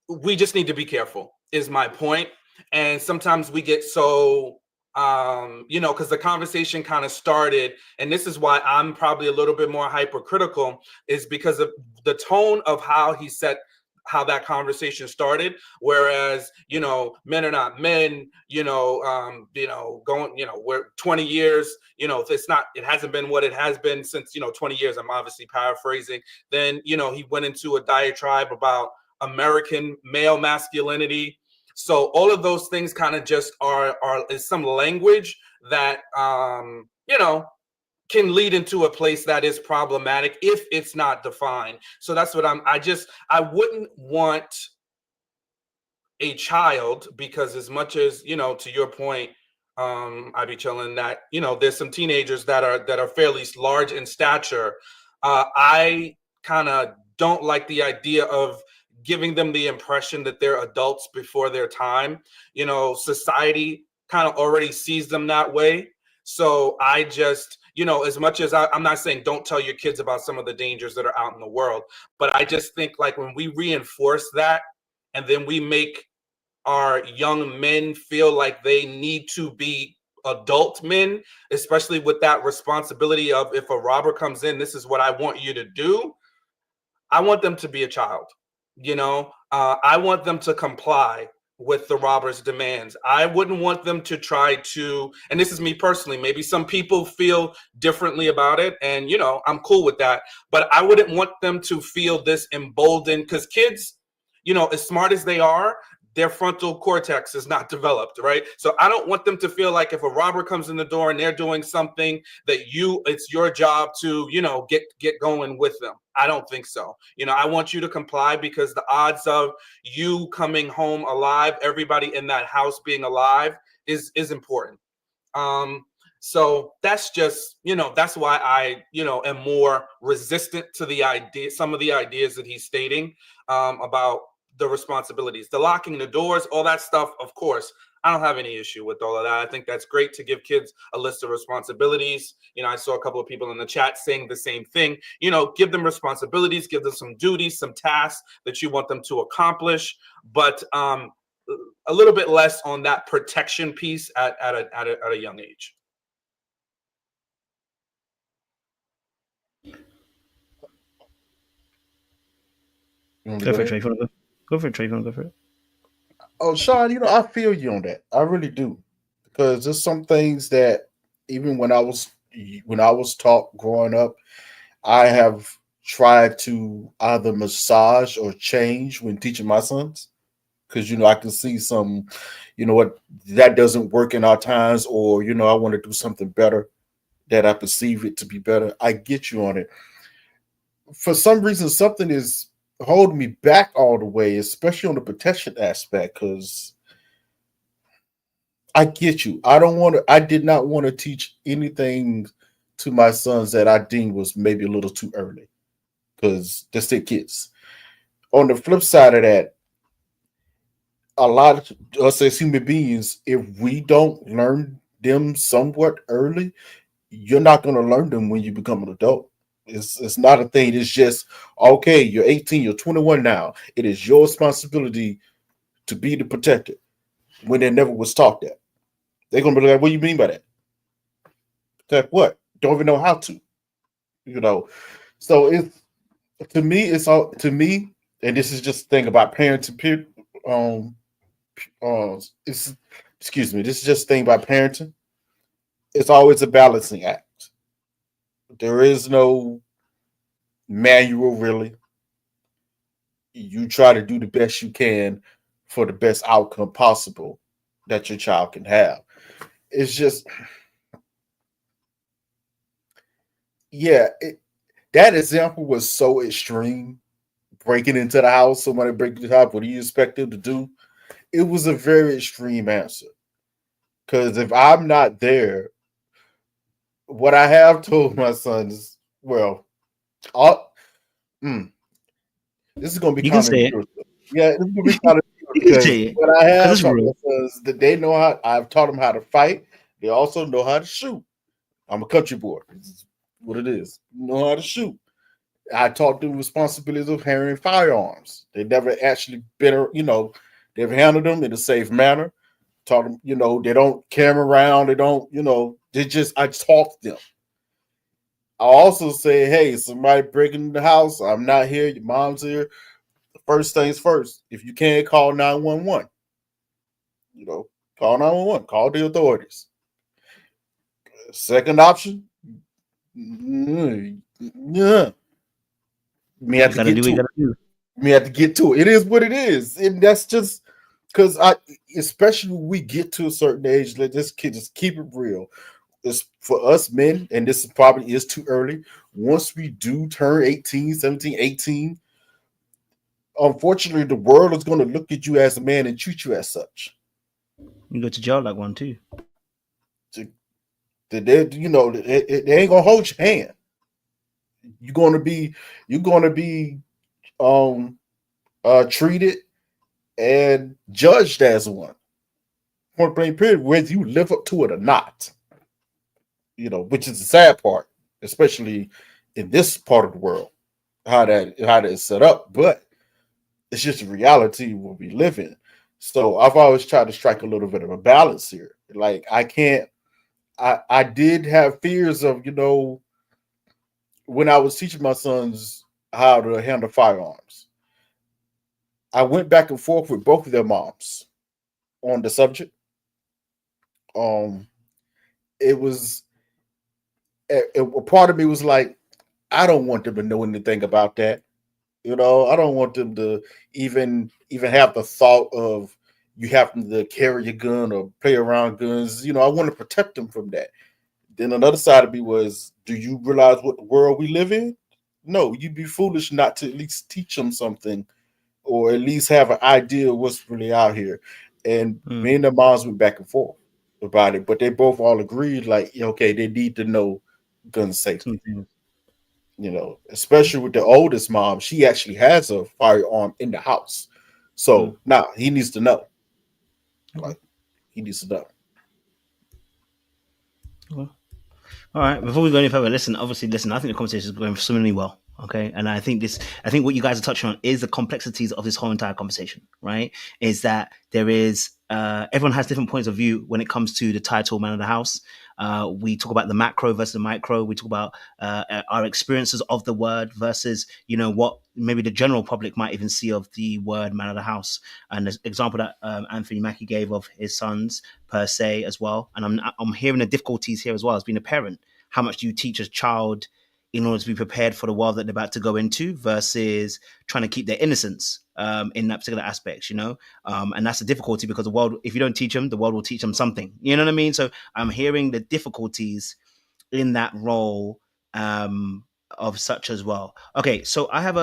we just need to be careful, is my point. And sometimes we get so because the conversation kind of started, and this is why I'm probably a little bit more hypercritical, is because of the tone of how that conversation started. Whereas, men are not men, we're 20 years, it hasn't been what it has been since, 20 years. I'm obviously paraphrasing. Then, he went into a diatribe about American male masculinity. So all of those things kind of just is some language that, can lead into a place that is problematic if it's not defined. So that's what I wouldn't want a child, because as much as, to your point, I'd be chilling that, there's some teenagers that are fairly large in stature. I kind of don't like the idea of giving them the impression that they're adults before their time. Society kind of already sees them that way. So I just, as much as I'm not saying don't tell your kids about some of the dangers that are out in the world, but I just think like when we reinforce that, and then we make our young men feel like they need to be adult men, especially with that responsibility of, if a robber comes in, this is what I want you to do. I want them to be a child. I want them to comply with the robber's demands. I wouldn't want them to try to, and this is me personally, maybe some people feel differently about it, and I'm cool with that, but I wouldn't want them to feel this emboldened, because kids, as smart as they are, their frontal cortex is not developed, right? So I don't want them to feel like if a robber comes in the door and they're doing something that it's your job to, get going with them. I don't think so. I want you to comply, because the odds of you coming home alive, everybody in that house being alive, is important. So that's just, that's why I, am more resistant to some of the ideas that he's stating, about the responsibilities, the locking the doors, all that stuff. Of course, I don't have any issue with all of that. I think that's great to give kids a list of responsibilities. I saw a couple of people in the chat saying the same thing. Give them responsibilities, give them some duties, some tasks that you want them to accomplish, but a little bit less on that protection piece at a young age. Go for it, Trey. Go for it, Trey. Go for it. Oh, Sean, I feel you on that. I really do, because there's some things that even when I was taught growing up, I have tried to either massage or change when teaching my sons, because I can see some, what that doesn't work in our times, or I want to do something better that I perceive it to be better. I get you on it. For some reason, something is holding me back all the way, especially on the protection aspect, because I get you. I did not want to teach anything to my sons that I deemed was maybe a little too early, because they're still kids. On the flip side of that, a lot of us as human beings, if we don't learn them somewhat early, you're not going to learn them when you become an adult. It's not a thing. It's just, okay, you're 18, you're 21 now. It is your responsibility to be the protector, when they never was taught that. They're going to be like, what do you mean by that? Protect what? Don't even know how to. So it's all to me, and this is just the thing about parenting. It's excuse me. This is just the thing about parenting. It's always a balancing act. There is no manual really. You try to do the best you can for the best outcome possible that your child can have. It's just, yeah, that example was so extreme. Breaking into the house, somebody breaking into the house, what do you expect them to do? It was a very extreme answer. Because if I'm not there, what I have told my sons, well, all, this is going to be You can say it. controversial. Yeah, this is going to be controversial You can because say it. what I Because have it's taught my real. sons that they know how. I've taught them how to fight. They also know how to shoot. I'm a country boy. This is what it is. Know how to shoot. I taught them responsibilities of handling firearms. They never actually been, they've handled them in a safe manner. Taught them, they don't carry around. They don't, I taught them. I also say, hey, somebody breaking in the house. I'm not here. Your mom's here. First things first. If you can't, call 911. Call 911. Call the authorities. Second option, yeah. Me have You to gotta get do what to you it. gotta do. We have to get to it. It is what it is, and that's just because especially when we get to a certain age, let this kid just keep it real. It's for us men, and this probably is too early. Once we do turn 18, 17, 18, unfortunately, the world is going to look at you as a man and treat you as such. You go to jail like one too. They ain't gonna hold your hand. You're gonna be treated and judged as one. Point blank period, whether you live up to it or not. Which is the sad part, especially in this part of the world, how that is set up. But it's just a reality what we live in. So I've always tried to strike a little bit of a balance here. Like I did have fears of, when I was teaching my sons how to handle firearms. I went back and forth with both of their moms on the subject. It was a part of me was like, I don't want them to know anything about that. I don't want them to even have the thought of you having to carry a gun or play around guns. I want to protect them from that. Then another side of me was, do you realize what world we live in? No, you'd be foolish not to at least teach them something or at least have an idea of what's really out here. And me and the moms went back and forth about it, but they both all agreed, like, okay, they need to know gun safety. Especially with the oldest mom, she actually has a firearm in the house. So now he needs to know. Like, he needs to know. All right. Before we go any further, listen. I think the conversation is going swimmingly well. Okay, and I think what you guys are touching on is the complexities of this whole entire conversation. Right? Is that there is everyone has different points of view when it comes to the title "Man of the House." We talk about the macro versus the micro. We talk about our experiences of the word versus what maybe the general public might even see of the word "man of the house." And the example that Anthony Mackie gave of his sons per se as well. And I'm hearing the difficulties here as well as being a parent. How much do you teach a child in order to be prepared for the world that they're about to go into versus trying to keep their innocence in that particular aspect, and that's the difficulty because the world, if you don't teach them, the world will teach them something. You know what I mean? So I'm hearing the difficulties in that role of such as well. Okay, so I have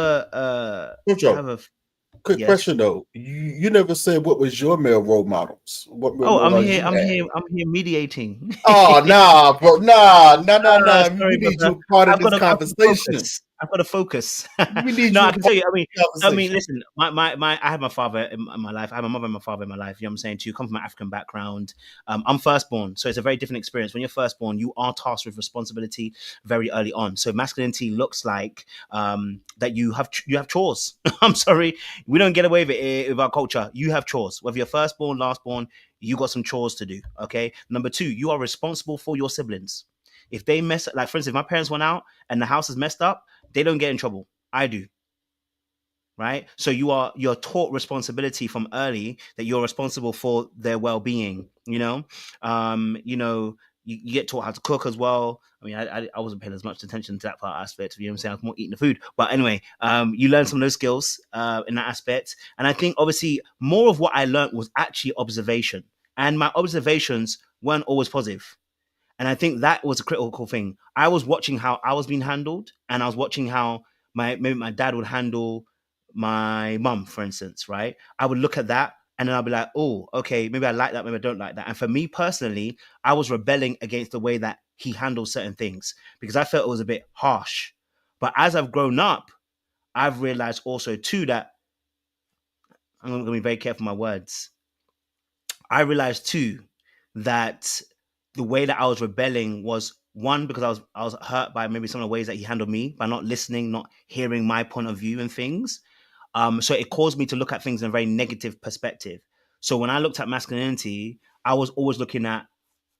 Quick question though. You never said what was your male role models. What role I'm models here. you had? I'm here mediating. Oh nah, bro, nah. Sorry, We need brother. you part of this conversation. I've got to focus. We need No, you I a can part tell you. of the conversation. Listen. I had my father in my life. I had my mother and my father in my life. You know what I'm saying? To come from an African background, I'm firstborn, so it's a very different experience. When you're firstborn, you are tasked with responsibility very early on. So masculinity looks like that you have chores. I'm sorry, we don't get away with it with our culture. You have chores, whether you're firstborn, lastborn. You got some chores to do. Okay. Number two, you are responsible for your siblings. If they mess, like for instance, if my parents went out and the house is messed up, they don't get in trouble. I do. Right. So you're taught responsibility from early that you're responsible for their well-being. you get taught how to cook as well. I mean, I wasn't paying as much attention to that part aspect. You know what I'm saying? I was more eating the food. But anyway, you learn some of those skills in that aspect. And I think obviously more of what I learned was actually observation. And my observations weren't always positive. And I think that was a critical thing. I was watching how I was being handled, and I was watching how maybe my dad would handle my mum, for instance, right? I would look at that and then I'll be like, oh, okay, maybe I like that, maybe I don't like that. And for me personally, I was rebelling against the way that he handled certain things because I felt it was a bit harsh. But as I've grown up, I've realized also too that I'm going to be very careful with my words. I realized too that the way that I was rebelling was one because I was hurt by maybe some of the ways that he handled me by not listening, not hearing my point of view and things. So it caused me to look at things in a very negative perspective. So when I looked at masculinity, I was always looking at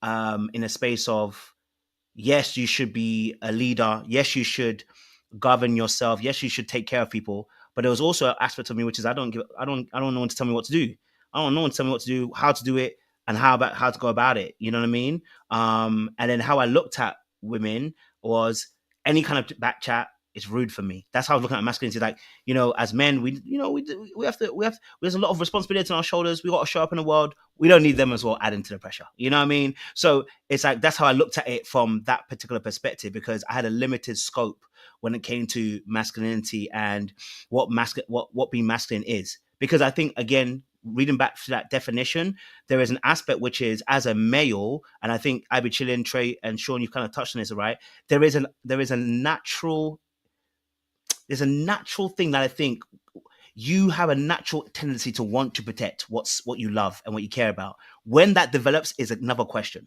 in a space of yes, you should be a leader. Yes, you should govern yourself. Yes, you should take care of people. But there was also an aspect of me which is I don't know one to tell me what to do. I don't know one to tell me what to do, how to do it, and how to go about it. You know what I mean? And then how I looked at women was any kind of back chat is rude for me. That's how I was looking at masculinity. Like, you know, as men, we have there's a lot of responsibility on our shoulders. We got to show up in the world. We don't need them as well adding to the pressure. You know what I mean? So it's like that's how I looked at it from that particular perspective because I had a limited scope when it came to masculinity and what being masculine is. Because I think again, reading back to that definition, there is an aspect which is as a male, and I think Ivy Chillian, Trey, and Sean, you've kind of touched on this, right? There's a natural thing that I think you have a natural tendency to want to protect what you love and what you care about. When that develops is another question.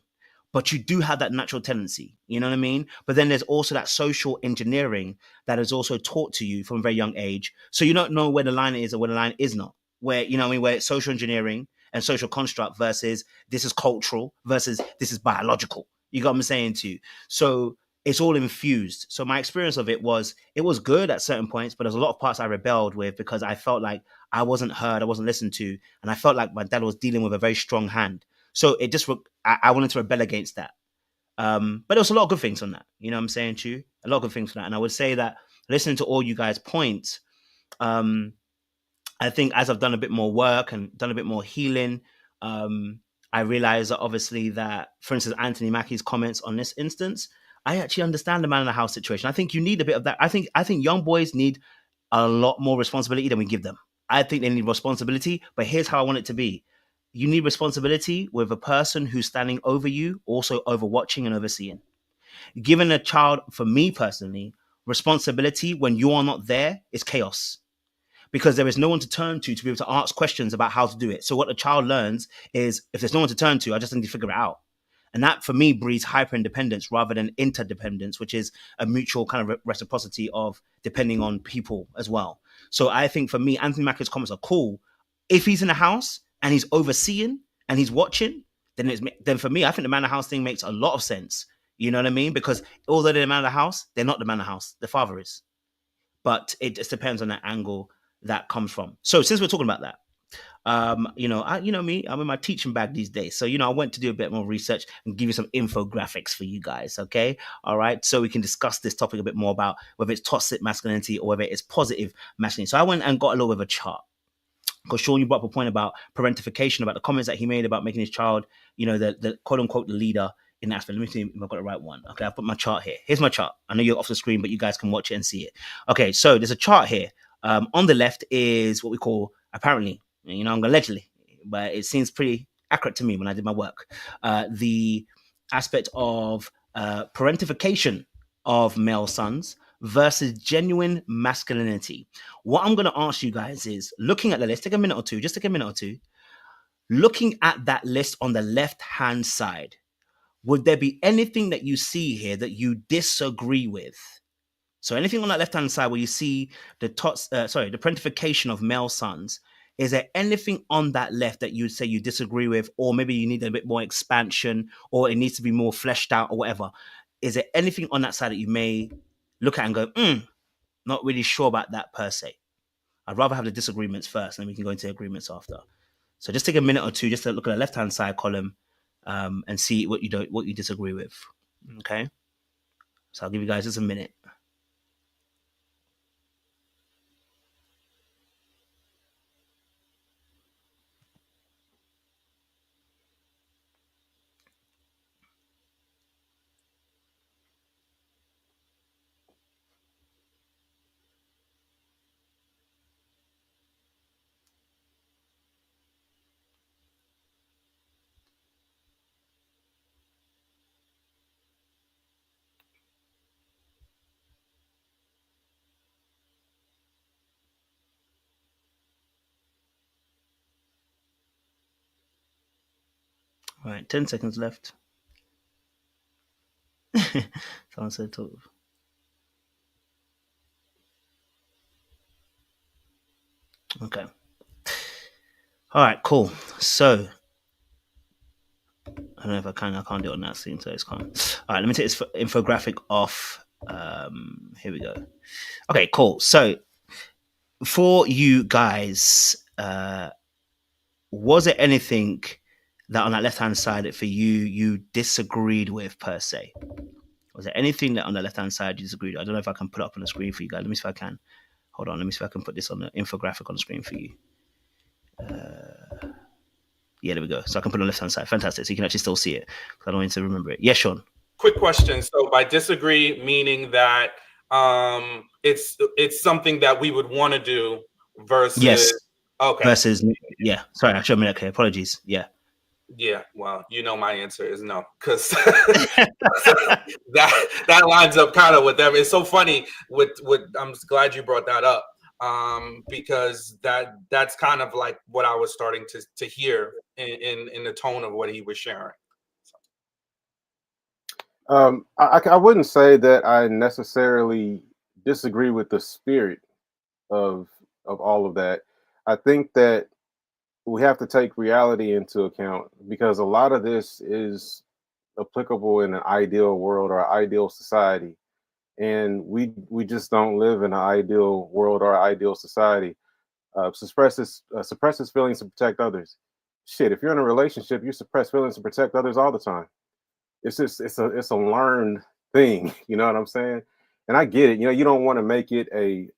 But you do have that natural tendency, you know what I mean? But then there's also that social engineering that is also taught to you from a very young age. So you don't know where the line is or where the line is not. Where, you know what I mean, where it's social engineering and social construct versus this is cultural versus this is biological. You got what I'm saying to you? So it's all infused. So my experience of it was good at certain points, but there's a lot of parts I rebelled with because I felt like I wasn't heard, I wasn't listened to, and I felt like my dad was dealing with a very strong hand. So it just I wanted to rebel against that. But there was a lot of good things on that. You know what I'm saying to you? A lot of good things for that. And I would say that listening to all you guys' points, I think as I've done a bit more work and done a bit more healing, I realized that obviously that, for instance, Anthony Mackie's comments on this instance, I actually understand the man in the house situation. I think you need a bit of that. I think young boys need a lot more responsibility than we give them. I think they need responsibility, but here's how I want it to be. You need responsibility with a person who's standing over you, also overwatching and overseeing. Giving a child, for me personally, responsibility when you are not there is chaos because there is no one to turn to be able to ask questions about how to do it. So what the child learns is if there's no one to turn to, I just need to figure it out. And that for me breeds hyper independence rather than interdependence, which is a mutual kind of reciprocity of depending on people as well. So I think for me, Anthony Mackie's comments are cool. If he's in the house and he's overseeing and he's watching, then for me, I think the man of the house thing makes a lot of sense. You know what I mean? Because although they're the man of the house, they're not the man of the house. The father is. But it just depends on that angle that comes from. So since we're talking about that, you know me, I'm in my teaching bag these days. So, I went to do a bit more research and give you some infographics for you guys. Okay. All right. So we can discuss this topic a bit more about whether it's toxic masculinity or whether it's positive masculinity. So I went and got a little bit of a chart. Because Sean, you brought up a point about parentification, about the comments that he made about making his child, the quote unquote the leader in that aspect. Let me see if I've got the right one. Okay, I've put my chart here. Here's my chart. I know you're off the screen, but you guys can watch it and see it. Okay, so there's a chart here. On the left is what we call, apparently, I'm allegedly, but it seems pretty accurate to me when I did my work. The aspect of parentification of male sons versus genuine masculinity. What I'm going to ask you guys is, looking at the list, take a minute or two, looking at that list on the left-hand side, would there be anything that you see here that you disagree with? So anything on that left-hand side where you see the parentification of male sons, is there anything on that left that you'd say you disagree with, or maybe you need a bit more expansion, or it needs to be more fleshed out or whatever? Is there anything on that side that you may look at and go, not really sure about that per se? I'd rather have the disagreements first, and then we can go into agreements after. So just take a minute or two just to look at the left-hand side column and see what you disagree with. Okay, so I'll give you guys just a minute. All right, 10 seconds left. Someone said talk. Okay. All right, cool. So I don't know if I can't do it on that screen, so it's calm. All right, let me take this infographic off. Here we go. Okay, cool. So for you guys, was there anything that on that left-hand side that for you disagreed with per se? Was there anything that on the left-hand side you disagreed with? I don't know if I can put it up on the screen for you guys. Let me see if I can. Hold on. Let me see if I can put this on the infographic on the screen for you. Yeah, there we go. So I can put it on the left-hand side. Fantastic. So you can actually still see it. I don't want you to remember it. Yeah, Sean. Quick question. So by disagree, meaning that it's something that we would want to do versus Yes. Okay. Versus yeah. Sorry, I showed me that. Okay, apologies. Yeah. Yeah, well, my answer is no, because that lines up kind of with them. It's so funny with I'm glad you brought that up, because that's kind of like what I was starting to hear in the tone of what he was sharing. I wouldn't say that I necessarily disagree with the spirit of all of that. I think that we have to take reality into account, because a lot of this is applicable in an ideal world or ideal society, and we just don't live in an ideal world or ideal society. Suppresses feelings to protect others. Shit, if you're in a relationship, you suppress feelings to protect others all the time. It's a learned thing. You know what I'm saying? And I get it. You know, you don't want to make it a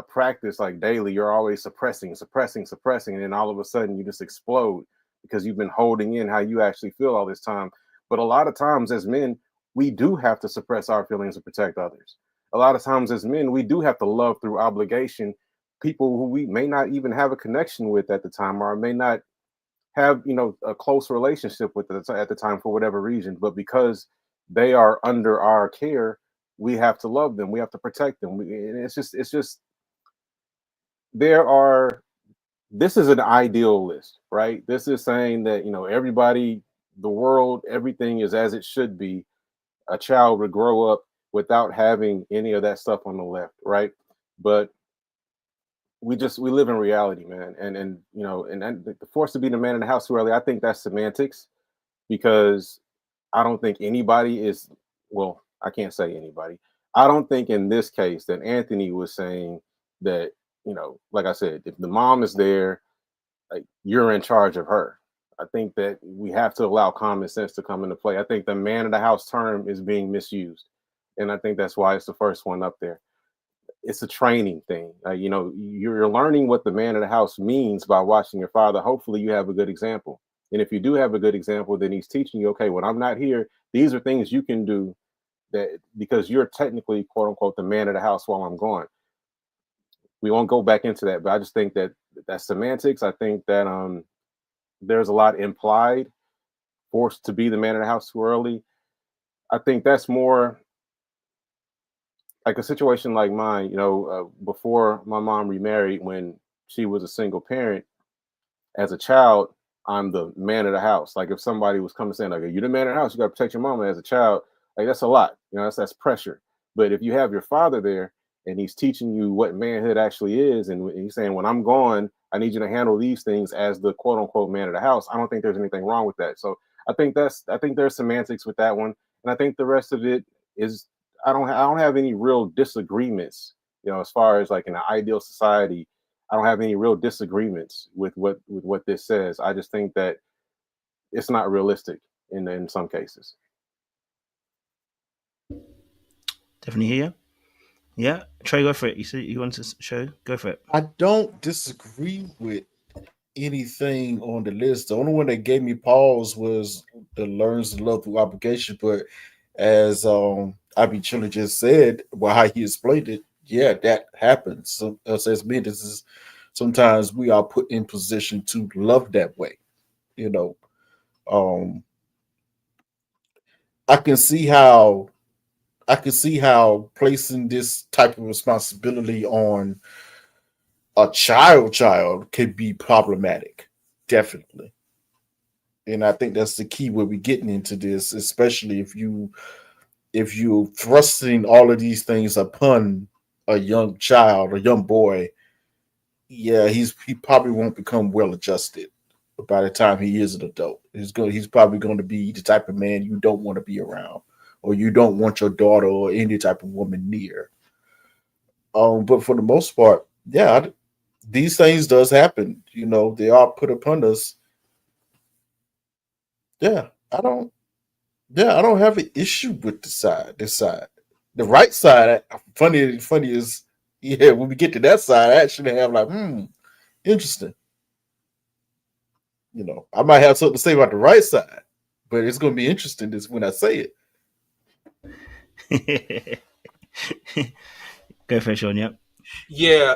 practice like daily. You're always suppressing, and then all of a sudden you just explode because you've been holding in how you actually feel all this time. But a lot of times as men, we do have to suppress our feelings to protect others. A lot of times as men, we do have to love through obligation people who we may not even have a connection with at the time, or may not have a close relationship with at the time for whatever reason. But because they are under our care, we have to love them, we have to protect them. And it's just this is an ideal list, right? This is saying that everybody, the world, everything is as it should be. A child would grow up without having any of that stuff on the left, right? But we live in reality, man. And the force to be the man in the house too early, I think that's semantics, because I don't think anybody is, well, I can't say anybody. I don't think in this case that Anthony was saying that, like I said, if the mom is there, like, you're in charge of her. I think that we have to allow common sense to come into play. I think the man of the house term is being misused. And I think that's why it's the first one up there. It's a training thing. You're learning what the man of the house means by watching your father. Hopefully you have a good example. And if you do have a good example, then he's teaching you, okay, when I'm not here, these are things you can do, that because you're technically, quote unquote, the man of the house while I'm gone. We won't go back into that, but I just think that that's semantics. I think that there's a lot implied, forced to be the man of the house too early. I think that's more like a situation like mine. Before my mom remarried, when she was a single parent, as a child, I'm the man of the house. Like if somebody was coming saying, like, you're the man of the house, you got to protect your mama. As a child, like that's a lot. That's pressure. But if you have your father there and he's teaching you what manhood actually is, and he's saying, when I'm gone, I need you to handle these things as the quote unquote man of the house, I don't think there's anything wrong with that. So I think there's semantics with that one, and I think the rest of it is I don't have any real disagreements. As far as like in an ideal society, I don't have any real disagreements with what this says. I just think that it's not realistic in some cases. Definitely hear you. Yeah, Trey, go for it. You said you want to show. Go for it. I don't disagree with anything on the list. The only one that gave me pause was the learns to love through obligation. But as Ivy Chiller just said, well, how he explained it, yeah, that happens. So, as men, this is sometimes we are put in position to love that way. You know, um, I can see how placing this type of responsibility on a child could be problematic, definitely. And I think that's the key where we're getting into this, especially if you thrusting all of these things upon a young child, a young boy. Yeah, he probably won't become well adjusted by the time he is an adult. He's probably going to be the type of man you don't want to be around, or you don't want your daughter or any type of woman near. But for the most part, yeah, these things does happen. They are put upon us. Yeah, I don't. Yeah, I don't have an issue with This side, the right side. Funny is, yeah. When we get to that side, I actually have like, interesting. I might have something to say about the right side, but it's going to be interesting this when I say it. Go for it, Sean. Yep. Yeah,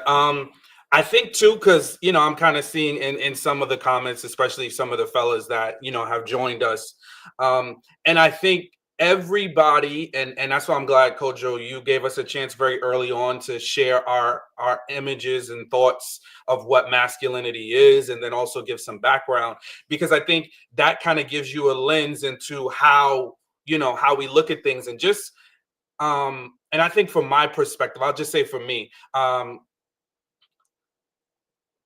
I think too, because I'm kind of seeing in some of the comments, especially some of the fellas that have joined us, and I think everybody, and that's why I'm glad, Kojo, you gave us a chance very early on to share our images and thoughts of what masculinity is, and then also give some background, because I think that kind of gives you a lens into how we look at things, and just and I think from my perspective, I'll just say for me,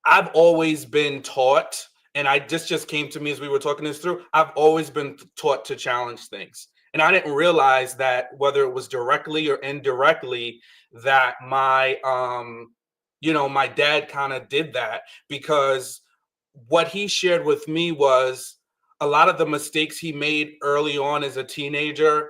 I've always been taught, and just came to me as we were talking this through, I've always been taught to challenge things. And I didn't realize that whether it was directly or indirectly, that my my dad kind of did that, because what he shared with me was a lot of the mistakes he made early on as a teenager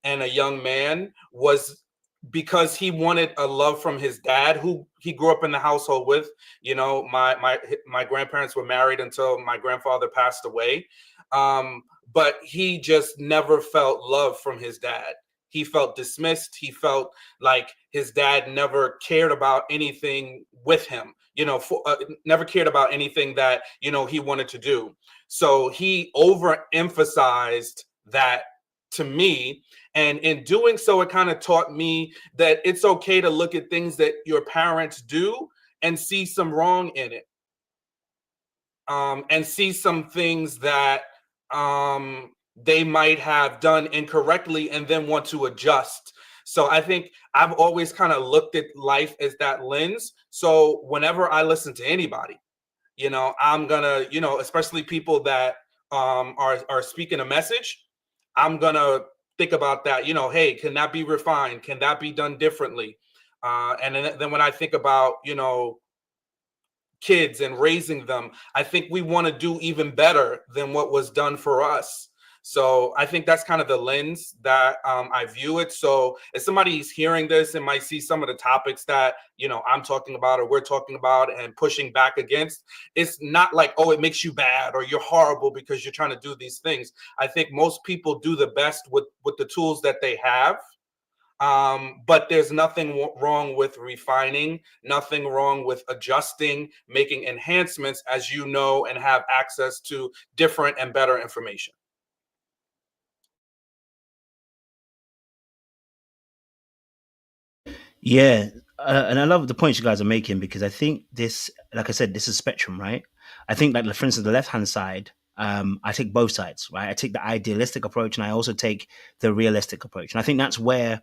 and a young man was because he wanted a love from his dad, who he grew up in the household with. My grandparents were married until my grandfather passed away, but he just never felt love from his dad. He felt dismissed. He felt like his dad never cared about anything with him, never cared about anything that he wanted to do. So he overemphasized that to me. And in doing so, it kind of taught me that it's okay to look at things that your parents do and see some wrong in it. And see some things that they might have done incorrectly and then want to adjust. So I think I've always kind of looked at life as that lens. So whenever I listen to anybody, I'm gonna, especially people that are speaking a message, I'm gonna think about that. Hey, can that be refined? Can that be done differently? And then when I think about kids and raising them, I think we want to do even better than what was done for us. So I think that's kind of the lens that I view it. So if somebody's hearing this and might see some of the topics that I'm talking about or we're talking about and pushing back against, it's not like, oh, it makes you bad or you're horrible because you're trying to do these things. I think most people do the best with the tools that they have. But there's nothing wrong with refining, nothing wrong with adjusting, making enhancements as and have access to different and better information. Yeah, and I love the points you guys are making, because I think this, like I said, this is spectrum, right? I think, like, for instance, the left-hand side, I take both sides, right? I take the idealistic approach and I also take the realistic approach. And I think that's where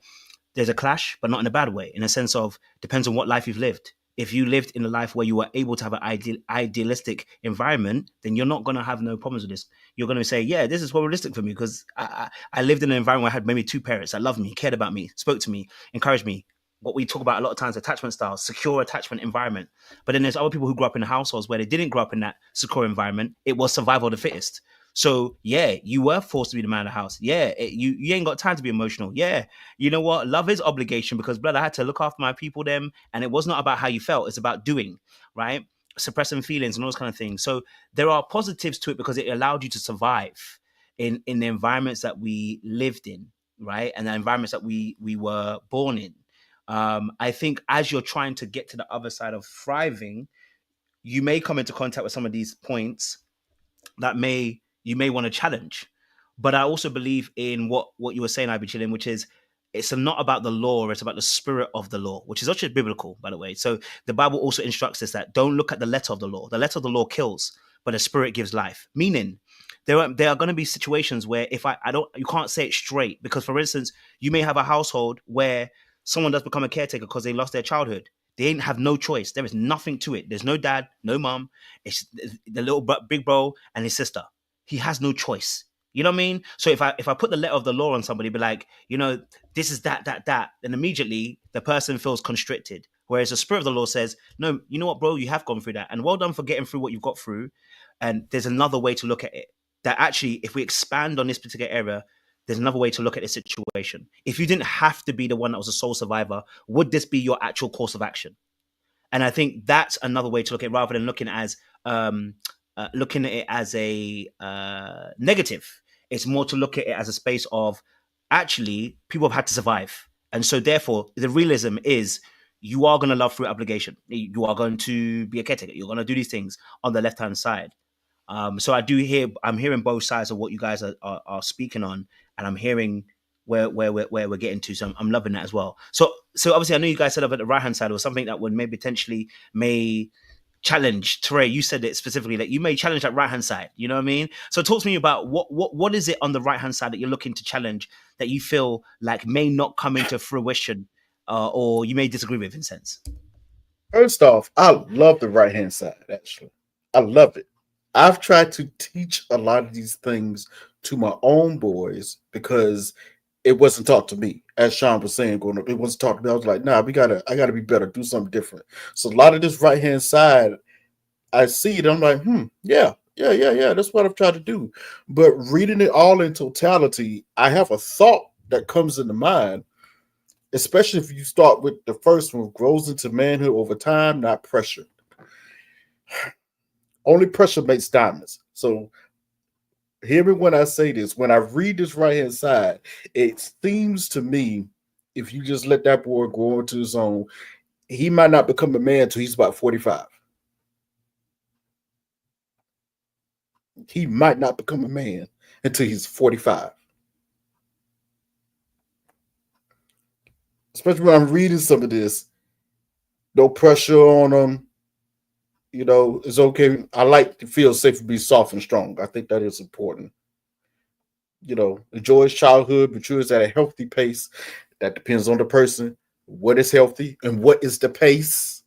there's a clash, but not in a bad way, in a sense of depends on what life you've lived. If you lived in a life where you were able to have an idealistic environment, then you're not going to have no problems with this. You're going to say, yeah, this is more realistic for me because I lived in an environment where I had maybe two parents that loved me, cared about me, spoke to me, encouraged me. What we talk about a lot of times, attachment styles, secure attachment environment. But then there's other people who grew up in households where they didn't grow up in that secure environment. It was survival of the fittest. So yeah, you were forced to be the man of the house. Yeah, you ain't got time to be emotional. Yeah, you know what? Love is obligation because blood, I had to look after my people, them, and it was not about how you felt. It's about doing, right? Suppressing feelings and all those kind of things. So there are positives to it because it allowed you to survive in the environments that we lived in, right, and the environments that we were born in. I think as you're trying to get to the other side of thriving, you may come into contact with some of these points that you may want to challenge. But I also believe in what you were saying, Ivy Chilling, which is it's not about the law, it's about the spirit of the law, which is actually biblical, by the way. So the Bible also instructs us that don't look at the letter of the law. The letter of the law kills, but the spirit gives life. Meaning there are going to be situations where if I don't, you can't say it straight because, for instance, you may have a household where someone does become a caretaker because they lost their childhood. They ain't have no choice. There is nothing to it. There's no dad, no mom. It's the big bro and his sister. He has no choice. You know what I mean? So if I put the letter of the law on somebody, be like, this is that, then immediately the person feels constricted. Whereas the spirit of the law says, no, you know what, bro, you have gone through that, and well done for getting through what you've got through. And there's another way to look at it. That actually, if we expand on this particular area, there's another way to look at the situation. If you didn't have to be the one that was a sole survivor, would this be your actual course of action? And I think that's another way to look at it, rather than looking at it as a negative. It's more to look at it as a space of actually people have had to survive, and so therefore the realism is you are going to love through obligation. You are going to be a caretaker. You're going to do these things on the left hand side. So I'm hearing both sides of what you guys are speaking on, and I'm hearing where we're getting to. So I'm loving that as well. So obviously I know you guys said about the right hand side or something that would maybe potentially may challenge. Trey, you said it specifically that you may challenge that right hand side. You know what I mean? So talk to me about what is it on the right hand side that you're looking to challenge that you feel like may not come into fruition, or you may disagree with in a sense. First off, I love the right hand side, actually. I love it. I've tried to teach a lot of these things to my own boys because it wasn't taught to me. As Sean was saying, growing up, it wasn't taught to me. I was like, nah, I gotta be better, do something different. So a lot of this right hand side, I see it, I'm like, yeah, that's what I've tried to do. But reading it all in totality, I have a thought that comes into mind, especially if you start with the first one, grows into manhood over time, not pressure. Only pressure makes diamonds. So hear me when I say this. When I read this right hand side, it seems to me if you just let that boy grow into his own, he might not become a man until he's about 45. He might not become a man until he's 45. Especially when I'm reading some of this. No pressure on him. It's okay. I like to feel safe and be soft and strong. I think that is important. Enjoy his childhood, matures at a healthy pace. That depends on the person. What is healthy and what is the pace?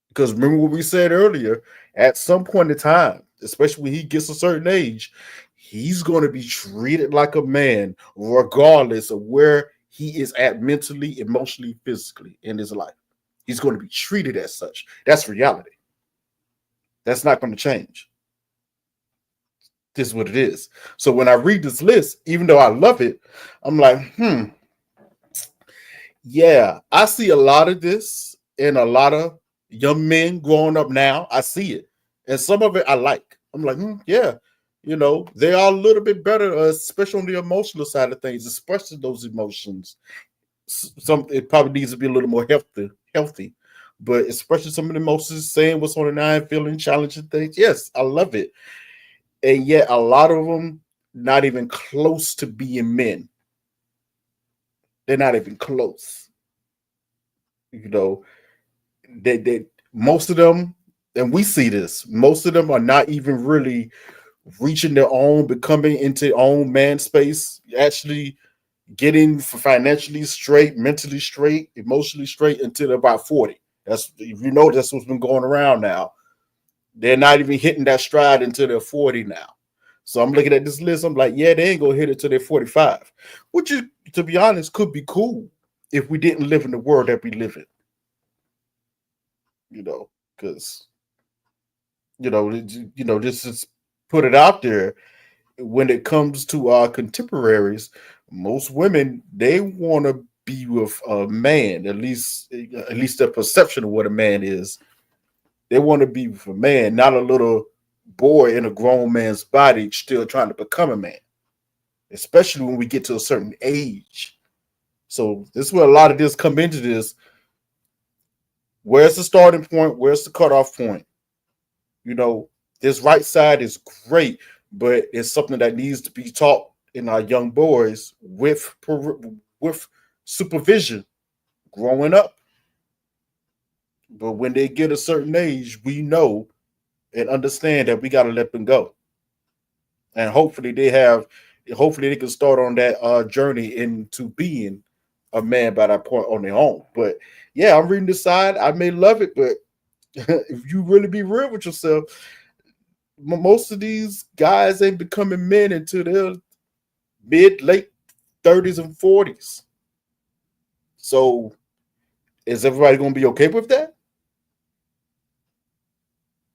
Because remember what we said earlier, at some point in time, especially when he gets a certain age, he's going to be treated like a man, regardless of where he is at mentally, emotionally, physically in his life. He's going to be treated as such. That's reality. That's not going to change. This is what it is. So when I read this list, even though I love it, I'm like, yeah, I see a lot of this in a lot of young men growing up now. I see it. And some of it I like. I'm like, yeah, they are a little bit better, especially on the emotional side of things, especially those emotions. It probably needs to be a little more healthy. But especially some of the emotions, saying what's on the mind, feeling, challenging things. Yes, I love it. And yet a lot of them not even close to being men. They're not even close. They most of them, and we see this, most of them are not even really reaching their own, becoming into their own man space, actually getting financially straight, mentally straight, emotionally straight until they're about 40. That's what's been going around now. They're not even hitting that stride until they're 40 now. So I'm looking at this list. I'm like, yeah, they ain't gonna hit it till they're 45, which is, to be honest, could be cool if we didn't live in the world that we live in. Because this is put it out there. When it comes to our contemporaries, most women, they want to be with a man, at least their perception of what a man is. They want to be with a man, not a little boy in a grown man's body still trying to become a man, especially when we get to a certain age. So this is where a lot of this come into this. Where's the starting point? Where's the cutoff point? You know, this right side is great, but it's something that needs to be taught in our young boys with supervision growing up. But when they get a certain age, we know and understand that we got to let them go. And hopefully they can start on that journey into being a man by that point on their own. But yeah, I'm reading this side. I may love it, but if you really be real with yourself, most of these guys ain't becoming men until their late 30s and 40s. So is everybody going to be okay with that?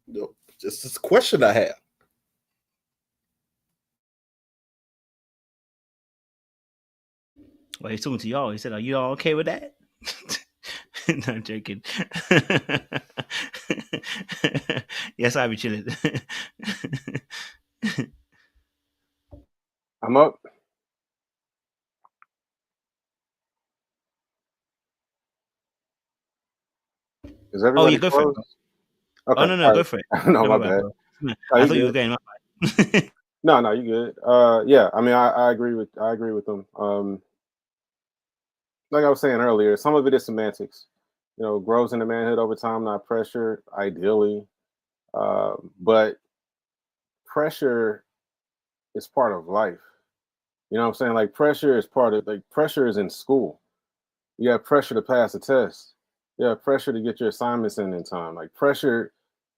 No, just this question I have. Well, he's talking to y'all. He said, "Are you all okay with that?" No, I'm joking. Yes, I'll be chilling. I'm up. Is Oh, everybody you go for it. close? Okay. Oh no, All go right. for it. No, Go my for it, bad. bro. Oh, I you thought you were good. going. No, you good. Yeah. I mean, I agree with them. Like I was saying earlier, some of it is semantics. You know, grows into manhood over time, not pressure, ideally. But pressure is part of life. You know what I'm saying? Like pressure is part of pressure is in school. You have pressure to pass a test. You have pressure to get your assignments in time. Like pressure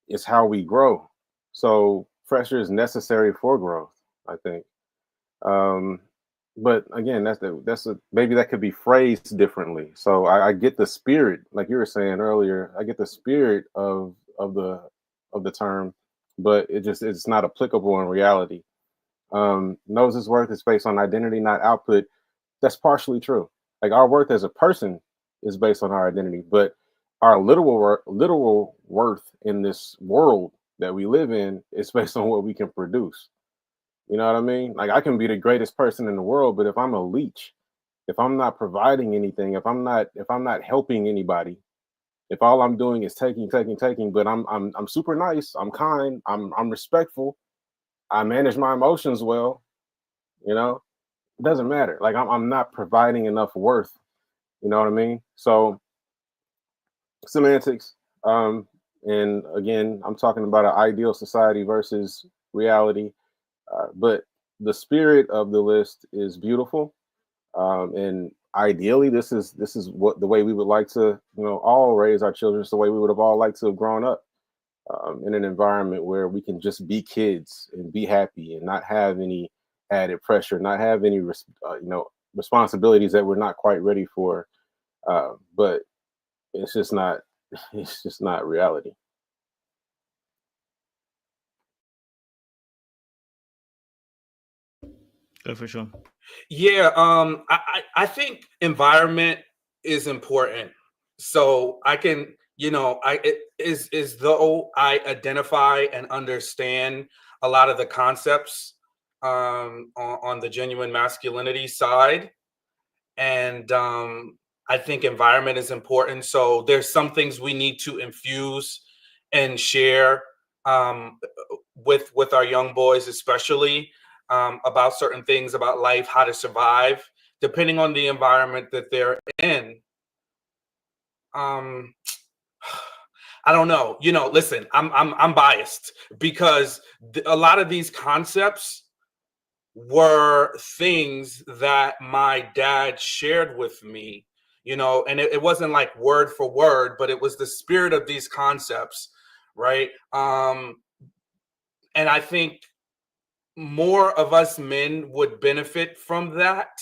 is how we grow. So pressure is necessary for growth, I think. Um, but again, maybe that could be phrased differently. So I get the spirit, like you were saying earlier. I get the spirit of the term, but it's not applicable in reality. Knows his worth is based on identity, not output. That's partially true. Like our worth as a person is based on our identity, but our literal worth in this world that we live in is based on what we can produce. You know what I mean? Like I can be the greatest person in the world, but if I'm a leech, if I'm not providing anything, if I'm not helping anybody, if all I'm doing is taking, but I'm super nice, I'm kind, I'm respectful, I manage my emotions well, you know, it doesn't matter. Like I'm not providing enough worth. You know what I mean? So semantics. And again, I'm talking about an ideal society versus reality. But the spirit of the list is beautiful. And ideally, this is what the way we would like to, all raise our children. It's the way we would have all liked to have grown up, in an environment where we can just be kids and be happy and not have any added pressure, not have any responsibilities that we're not quite ready for. But it's just not it's just not reality. Go for sure. Yeah, I think environment is important. So I can, it is though I identify and understand a lot of the concepts on the genuine masculinity side, and I think environment is important. So there's some things we need to infuse and share um, with our young boys, especially about certain things about life, how to survive, depending on the environment that they're in. Um, I don't know. Listen, I'm biased because a lot of these concepts were things that my dad shared with me, and it wasn't like word for word, but it was the spirit of these concepts, right? And I think more of us men would benefit from that.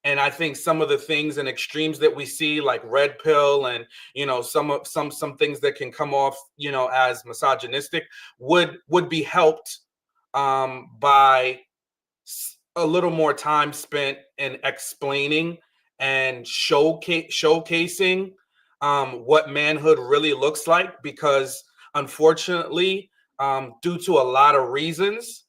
And I think some of the things and extremes that we see, like red pill, and some things that can come off, as misogynistic, would be helped by a little more time spent in explaining and showcasing what manhood really looks like, because unfortunately, due to a lot of reasons,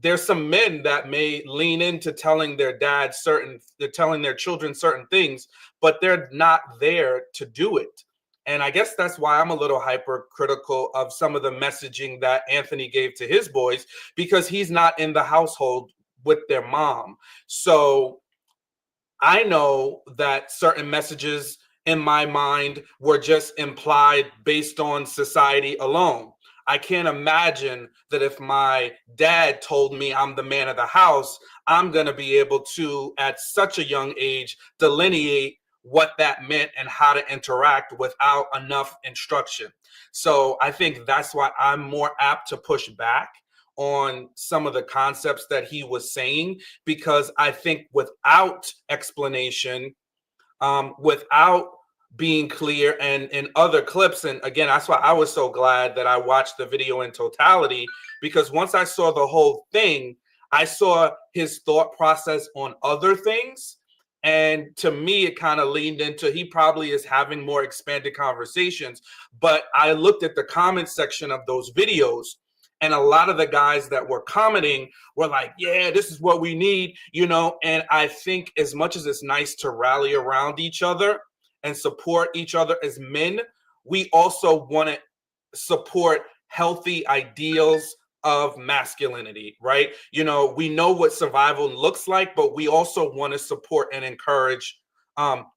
there's some men that may lean into telling their they're telling their children certain things, but they're not there to do it. And I guess that's why I'm a little hypercritical of some of the messaging that Anthony gave to his boys, because he's not in the household with their mom. So I know that certain messages in my mind were just implied based on society alone. I can't imagine that if my dad told me I'm the man of the house, I'm going to be able to, at such a young age, delineate what that meant and how to interact without enough instruction. So I think that's why I'm more apt to push back on some of the concepts that he was saying, because I think without explanation, without being clear, and in other clips, and again, that's why I was so glad that I watched the video in totality, because once I saw the whole thing, I saw his thought process on other things. And to me, it kind of leaned into he probably is having more expanded conversations. But I looked at the comment section of those videos, and a lot of the guys that were commenting were like, yeah, this is what we need, you know. And I think as much as it's nice to rally around each other and support each other as men, we also want to support healthy ideals of masculinity, right? You know, we know what survival looks like, but we also want to support and encourage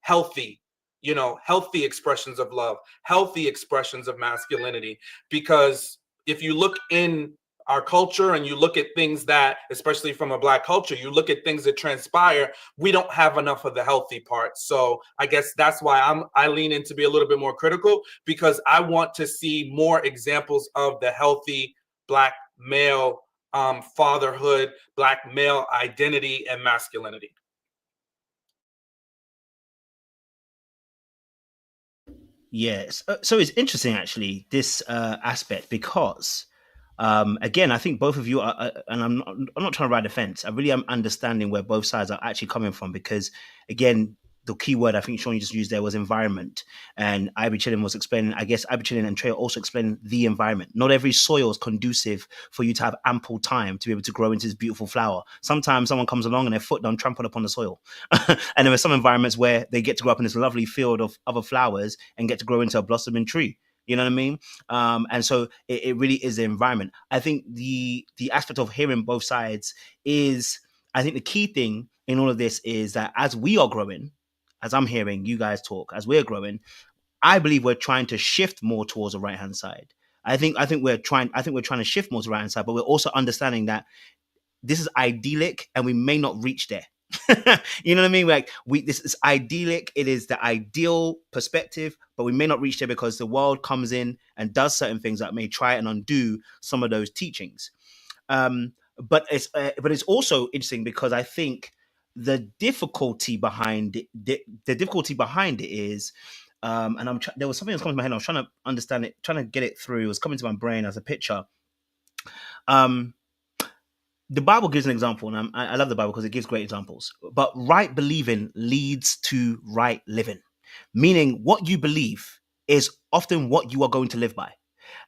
healthy, you know, healthy expressions of love, healthy expressions of masculinity. Because if you look in our culture and you look at things that, especially from a Black culture, you look at things that transpire, we don't have enough of the healthy parts. So I guess that's why I lean in to be a little bit more critical, because I want to see more examples of the healthy Black male fatherhood, Black male identity and masculinity. Yes. So it's interesting, actually, this aspect, because again, I think both of you are, and I'm not trying to ride the fence. I really am understanding where both sides are actually coming from, because again, the key word I think Sean you just used there was environment, and Ivy Chilling was explaining. I guess Ivy Chilling and Trey also explaining the environment. Not every soil is conducive for you to have ample time to be able to grow into this beautiful flower. Sometimes someone comes along and their foot done trampled upon the soil, and there are some environments where they get to grow up in this lovely field of other flowers and get to grow into a blossoming tree. You know what I mean? And so it really is the environment. I think the aspect of hearing both sides is, I think the key thing in all of this is that as we are growing, as I'm hearing you guys talk, as we're growing, I believe we're trying to shift more towards the right hand side. I think we're trying to shift more to the right hand side, but we're also understanding that this is idyllic and we may not reach there. You know what I mean? Like this is idyllic. It is the ideal perspective, but we may not reach there because the world comes in and does certain things that may try and undo some of those teachings. But it's also interesting because I think the difficulty behind it, the difficulty behind it is, and there was something that's coming to my head. I was trying to understand it, trying to get it through. It was coming to my brain as a picture. The Bible gives an example, and I love the Bible because it gives great examples. But right believing leads to right living, meaning what you believe is often what you are going to live by.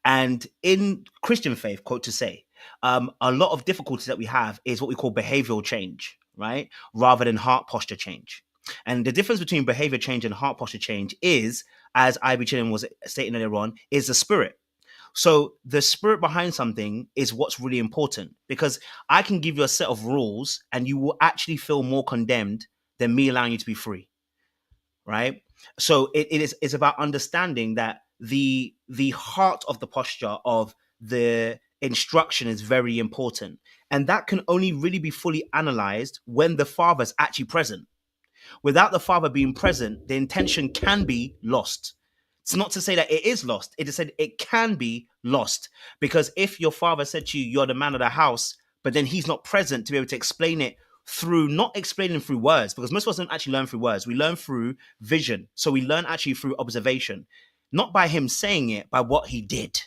And in Christian faith, quote to say, a lot of difficulties that we have is what we call behavioral change, right? Rather than heart posture change. And the difference between behavior change and heart posture change is, as Ivy Chilling was stating earlier on, is the spirit. So the spirit behind something is what's really important, because I can give you a set of rules and you will actually feel more condemned than me allowing you to be free, right? So it's about understanding that the heart of the posture of the instruction is very important, and that can only really be fully analyzed when the father's actually present. Without the father being present, the intention can be lost. It's not to say that it is lost. It is said it can be lost, because if your father said to you, you're the man of the house, but then he's not present to be able to explain it through, not explaining through words, because most of us don't actually learn through words. We learn through vision. So we learn actually through observation, not by him saying it, by what he did.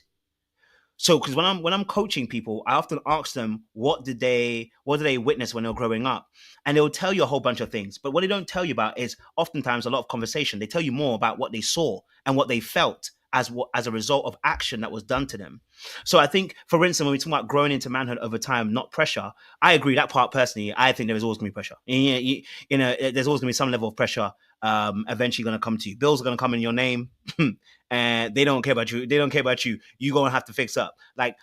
So, because when I'm coaching people, I often ask them what did they witness when they were growing up, and they'll tell you a whole bunch of things. But what they don't tell you about is oftentimes a lot of conversation. They tell you more about what they saw and what they felt as a result of action that was done to them. So I think, for instance, when we talk about growing into manhood over time, not pressure, I agree that part personally. I think there is always going to be pressure. You know, there's always going to be some level of pressure. Eventually going to come to you. Bills are going to come in your name. And they don't care about you. They don't care about you. You're gonna have to fix up. Like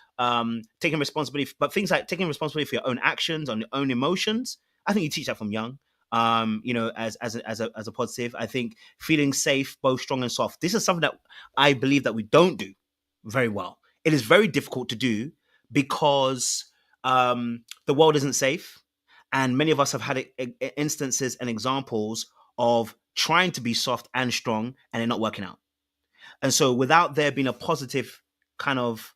taking responsibility, but things like taking responsibility for your own actions, on your own emotions. I think you teach that from young. You know, as a positive. I think feeling safe, both strong and soft. This is something that I believe that we don't do very well. It is very difficult to do because the world isn't safe, and many of us have had instances and examples of trying to be soft and strong, and it not working out. And so without there being a positive kind of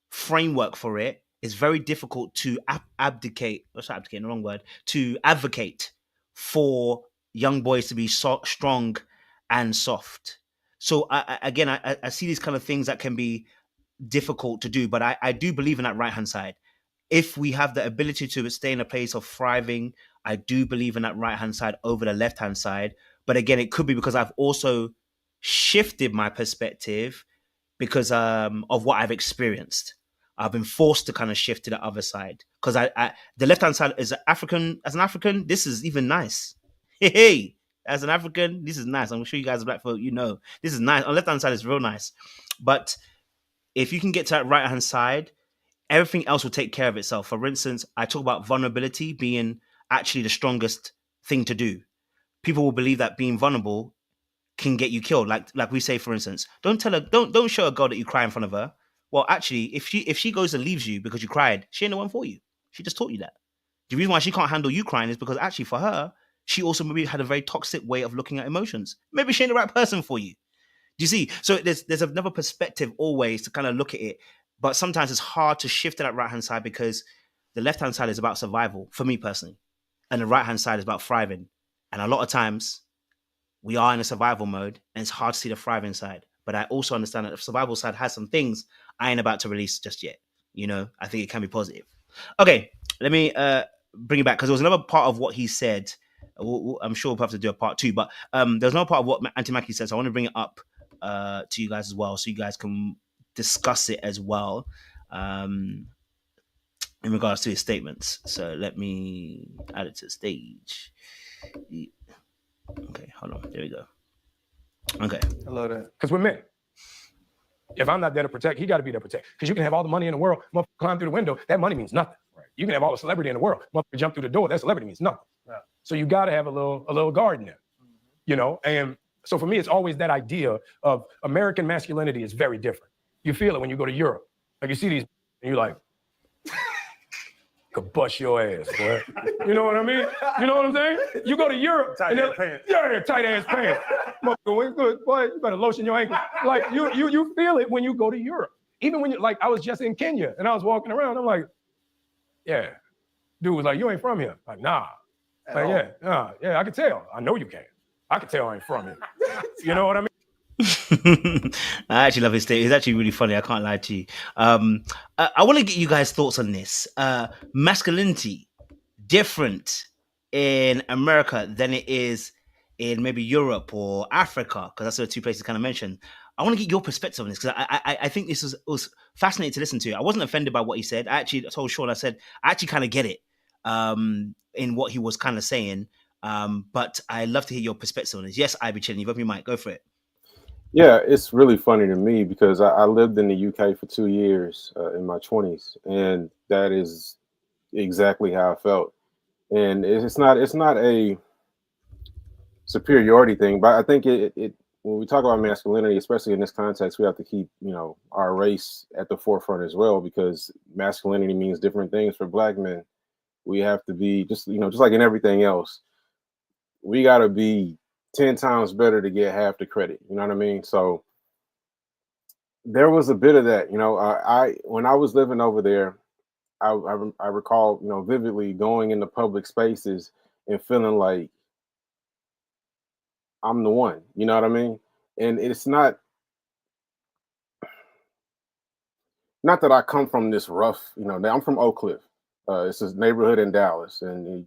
framework for it, it's very difficult to abdicate, what's abdicate, the wrong word, to advocate for young boys to be strong and soft. So I see these kind of things that can be difficult to do, but I do believe in that right-hand side. If we have the ability to stay in a place of thriving, I do believe in that right-hand side over the left-hand side. But again, it could be because I've also shifted my perspective because of what I've experienced. I've been forced to kind of shift to the other side because the left hand side is African. As an African, this is even nice. Hey, as an African, this is nice. I'm sure you guys are black folk. You know, this is nice. On the left hand side is real nice, but if you can get to that right hand side, everything else will take care of itself. For instance, I talk about vulnerability being actually the strongest thing to do. People will believe that being vulnerable can get you killed. Like we say, for instance, don't show a girl that you cry in front of her. Well, actually, if she goes and leaves you because you cried, she ain't the one for you. She just taught you that. The reason why she can't handle you crying is because actually for her, she also maybe had a very toxic way of looking at emotions. Maybe she ain't the right person for you. Do you see? So there's another perspective always to kind of look at it. But sometimes it's hard to shift to that right hand side because the left hand side is about survival for me personally, and the right hand side is about thriving. And a lot of times we are in a survival mode and it's hard to see the thriving side. But I also understand that the survival side has some things I ain't about to release just yet. You know, I think it can be positive. Okay, let me bring it back because there was another part of what he said. I'm sure we'll have to do a part 2, but there's another part of what Auntie Mackie said. So I want to bring it up to you guys as well so you guys can discuss it as well in regards to his statements. So let me add it to the stage. Okay, hold on. There we go. Okay. I love that. Because we're men. If I'm not there to protect, he got to be there to protect. Because you can have all the money in the world, climb through the window, that money means nothing. Right. You can have all the celebrity in the world, jump through the door, that celebrity means nothing. Right. So you got to have a little guard in there, you know? And so for me, it's always that idea of American masculinity is very different. You feel it when you go to Europe. Like you see these, and you're like, could bust your ass, boy. You know what I mean? You know what I'm saying? You go to Europe, tight ass pants. Yeah, tight ass pants. Good, boy, you better lotion your ankle. Like you feel it when you go to Europe. Even when you like, I was just in Kenya and I was walking around. I'm like, yeah. Dude was like, you ain't from here. Like, nah. Like, yeah, I can tell. I know you can. I can tell I ain't from here. You know what I mean? I actually love his state. It's actually really funny. I can't lie to you. I want to get you guys' thoughts on this. Masculinity different in America than it is in maybe Europe or Africa, because that's the 2 places kind of mentioned. I want to get your perspective on this because I think this was fascinating to listen to. I wasn't offended by what he said. I actually told Sean, I said, I actually kind of get it in what he was kind of saying. But I'd love to hear your perspective on this. Yes, Ivy Chilling, you've opened your mic. Go for it. Yeah, it's really funny to me because I lived in the UK for 2 years in my 20s, and that is exactly how I felt. And it's not a superiority thing, but I think it when we talk about masculinity, especially in this context, we have to keep our race at the forefront as well, because masculinity means different things for Black men. We have to be just like in everything else, we got to be 10 times better to get half the credit. You know what I mean? So there was a bit of that. When I was living over there, I recall vividly going into public spaces and feeling like I'm the one. You know what I mean? And it's not not that I come from this rough, I'm from Oak Cliff. It's a neighborhood in Dallas, and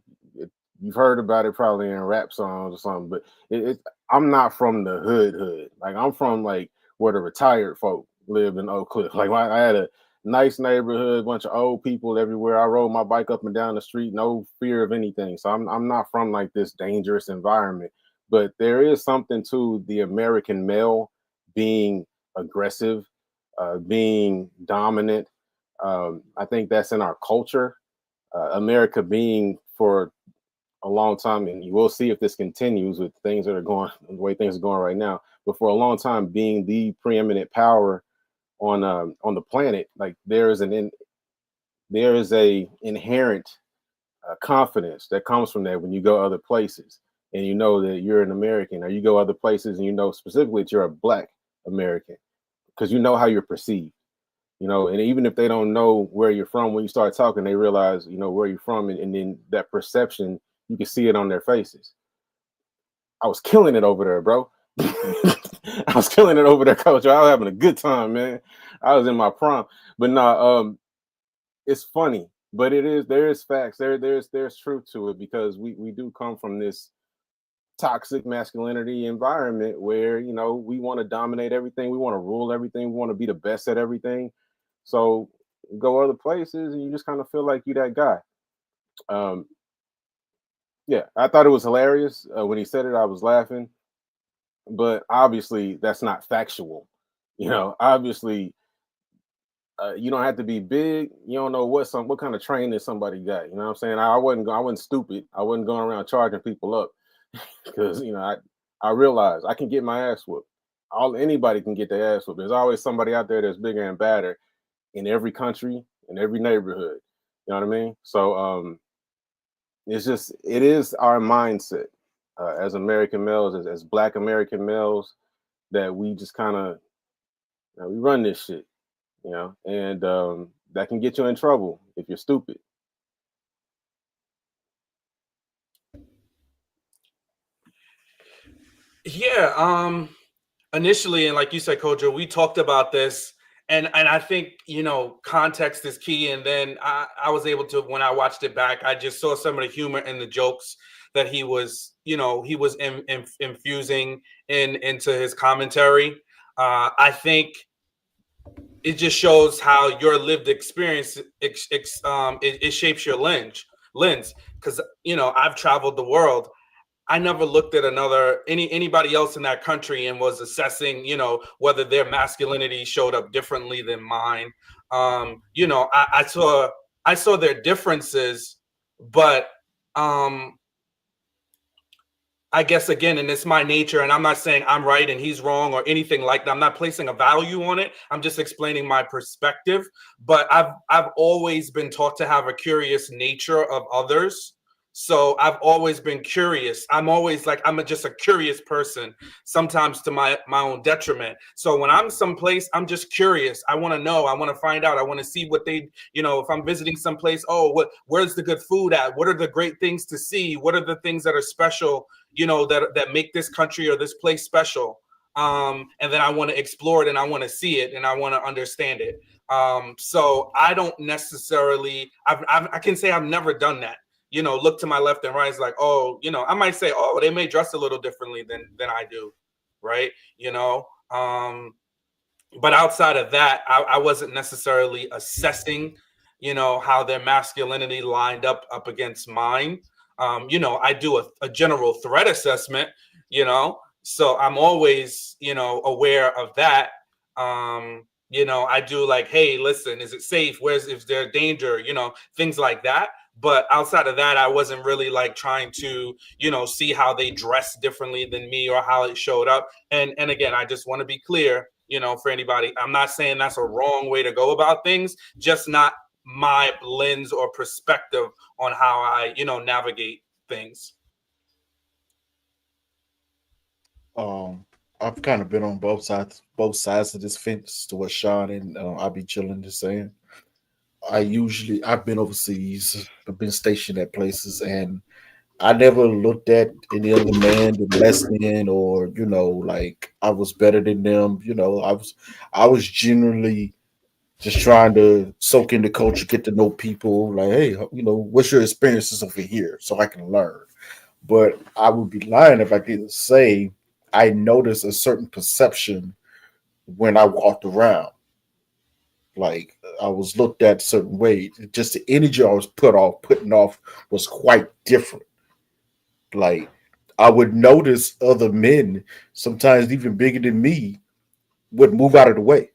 you've heard about it probably in rap songs or something. But I'm not from the hood. Like I'm from like where the retired folk live in Oak Cliff. Like I had a nice neighborhood, bunch of old people everywhere. I rode my bike up and down the street, no fear of anything. So I'm not from like this dangerous environment. But there is something to the American male being aggressive, being dominant. I think that's in our culture. America being for a long time, and you will see if this continues with things that are going the way things are going right now. But for a long time, being the preeminent power on the planet, like there is a inherent confidence that comes from that when you go other places and you know that you're an American, or you go other places and you know specifically that you're a Black American because you know how you're perceived. And even if they don't know where you're from, when you start talking, they realize, where you're from. And then that perception, you can see it on their faces. I was killing it over there, bro. I was killing it over there, coach. I was having a good time, man. I was in my prime. But no, it's funny, but there is facts. There's truth to it because we do come from this toxic masculinity environment where, we want to dominate everything. We want to rule everything. We want to be the best at everything. So you go other places and you just kind of feel like you that guy. Yeah, I thought it was hilarious when he said it. I was laughing, but obviously that's not factual. Obviously you don't have to be big. You don't know what kind of training somebody got. You know what I'm saying? I wasn't stupid. I wasn't going around charging people up because I realized I can get my ass whooped. Anybody can get their ass whooped. There's always somebody out there that's bigger and badder in every country, in every neighborhood. You know what I mean? So it is our mindset as American males, as Black American males, that we just kind of we run this shit, and that can get you in trouble if you're stupid. Yeah. Initially, and like you said, Kojo, we talked about this, and I think context is key. And then I was able to, when I watched it back, I just saw some of the humor and the jokes that he was infusing into his commentary. I think it just shows how your lived experience it shapes your lens. Because I've traveled the world. I never looked at anybody else in that country and was assessing, whether their masculinity showed up differently than mine. I saw their differences, but I guess again, and it's my nature, and I'm not saying I'm right and he's wrong or anything like that. I'm not placing a value on it. I'm just explaining my perspective. But I've always been taught to have a curious nature of others. So I've always been curious. I'm always like, just a curious person, sometimes to my own detriment. So when I'm someplace, I'm just curious. I want to know. I want to find out. I want to see what if I'm visiting someplace, where's the good food at? What are the great things to see? What are the things that are special, that make this country or this place special? And then I want to explore it and I want to see it and I want to understand it. So I don't necessarily, I can say I've never done that. Look to my left and right. It's like, I might say, they may dress a little differently than I do, right? But outside of that, I wasn't necessarily assessing, how their masculinity lined up against mine. I do a general threat assessment, so I'm always, aware of that. I do like, hey, listen, is it safe? Is there danger? Things like that. But outside of that, I wasn't really like trying to, see how they dress differently than me or how it showed up. And again, I just want to be clear, for anybody, I'm not saying that's a wrong way to go about things, just not my lens or perspective on how I, navigate things. I've kind of been on both sides of this fence to what Sean and I be chilling is saying. I've been overseas, I've been stationed at places, and I never looked at any other man less than, or like I was better than them. I was generally just trying to soak in the culture, get to know people. Like, hey, what's your experiences over here, so I can learn. But I would be lying if I didn't say I noticed a certain perception when I walked around. Like I was looked at a certain way. Just the energy I was putting off was quite different. Like I would notice other men, sometimes even bigger than me, would move out of the way.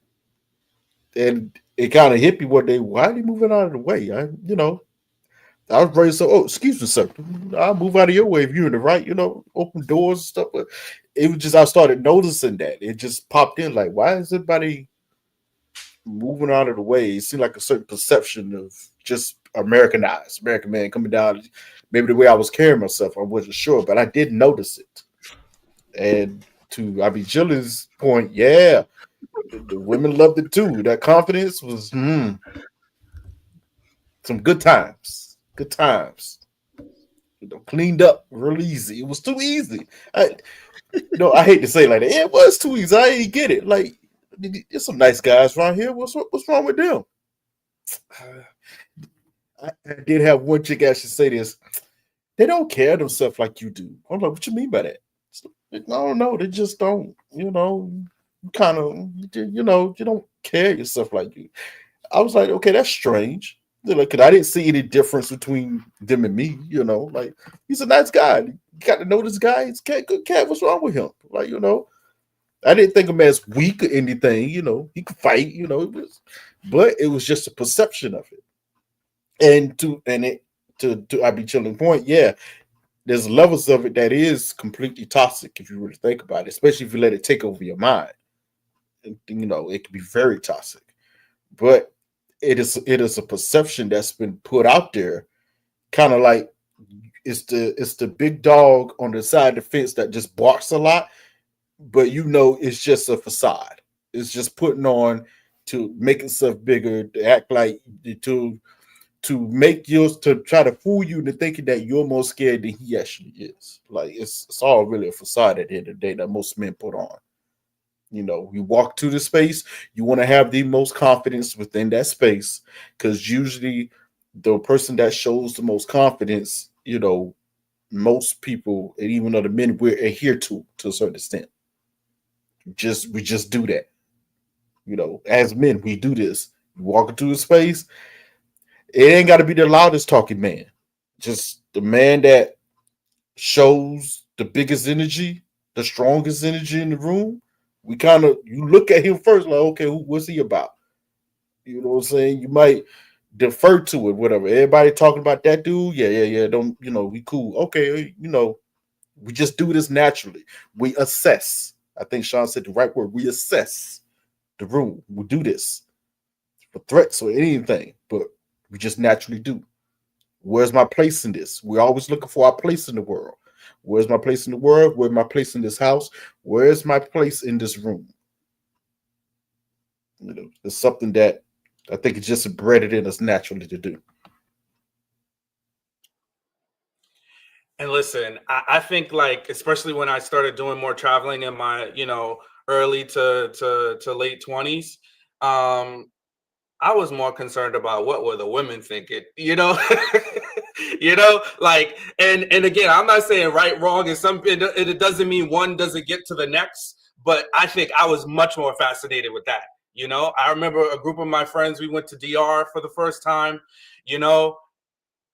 And it kind of hit me one day, why are they moving out of the way? I was raised so, oh, excuse me, sir. I'll move out of your way if you're in the right, open doors and stuff. But it was just I started noticing that. It just popped in like, why is everybody moving out of the way? It seemed like a certain perception of just Americanized, American man coming down. Maybe the way I was carrying myself, I wasn't sure, but I did notice it. And to I be Jillian's point, yeah, the women loved it too. That confidence was some good times. Good times. Cleaned up real easy. It was too easy. I hate to say it like that. It was too easy. I didn't get it. Like, there's some nice guys around here. What's wrong with them? I did have one chick actually say this. They don't care themselves like you do. I'm like, what you mean by that? I don't know. They just don't. Kind of. You don't care yourself like you. I was like, okay, that's strange. Because I didn't see any difference between them and me. Like he's a nice guy. You got to know this guy. He's a good cat. What's wrong with him? Like, I didn't think of him as weak or anything. He could fight. But it was just a perception of it. And to I be chilling point, yeah, there's levels of it that is completely toxic if you really think about it, especially if you let it take over your mind. And, it can be very toxic. But it is a perception that's been put out there, kind of like it's the big dog on the side of the fence that just barks a lot, but it's just a facade. It's just putting on to make itself bigger, to act like to make yours, to try to fool you into thinking that you're more scared than he actually is. Like it's all really a facade at the end of the day that most men put on. You walk to the space, you want to have the most confidence within that space, because usually the person that shows the most confidence, most people, and even other men, we adhere to a certain extent. We just do that. As men, we do this. You walk into a space, it ain't got to be the loudest talking man. Just the man that shows the biggest energy, the strongest energy in the room. You look at him first, like, okay, what's he about? You know what I'm saying? You might defer to it, whatever. Everybody talking about that dude, yeah. Don't we cool? Okay, we just do this naturally. We assess. I think Sean said the right word. We assess the room. We do this for threats or anything, but we just naturally do. Where's my place in this? We're always looking for our place in the world. Where's my place in the world? Where's my place in this house? Where's my place in this room? It's something that I think it's just bred in us naturally to do. And listen, I think like, especially when I started doing more traveling in my, early to late 20s, I was more concerned about what were the women thinking, like, and again, I'm not saying right, wrong, and it doesn't mean one doesn't get to the next, but I think I was much more fascinated with that. I remember a group of my friends, we went to DR for the first time,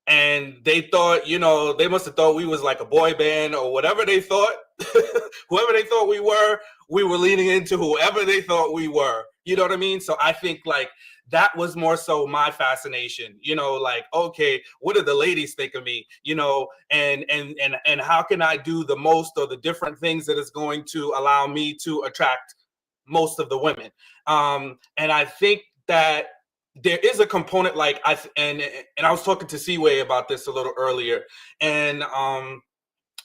and they thought, they must have thought we was like a boy band or whatever they thought. Whoever they thought we were leaning into whoever they thought we were. You know what I mean? So I think like that was more so my fascination, like, okay, what do the ladies think of me? And how can I do the most or the different things that is going to allow me to attract most of the women? And I think that there is a component like I was talking to Seaway about this a little earlier, and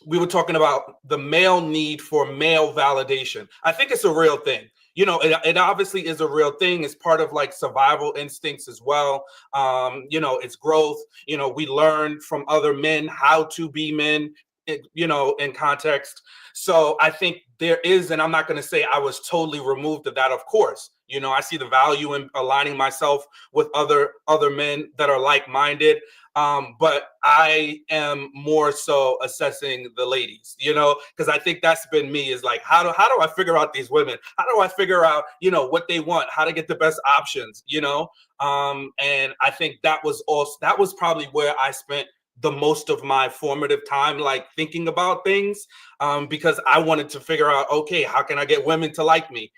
we were talking about the male need for male validation. I think it's a real thing. It obviously is a real thing. It's part of like survival instincts as well. It's growth. We learn from other men how to be men. in context. So I think there is, and I'm not going to say I was totally removed of that. Of course, I see the value in aligning myself with other men that are like-minded. But I am more so assessing the ladies, because I think that's been me, is like, how do I figure out these women? How do I figure out, what they want, how to get the best options, and I think that was probably where I spent the most of my formative time, like thinking about things, because I wanted to figure out, okay, how can I get women to like me?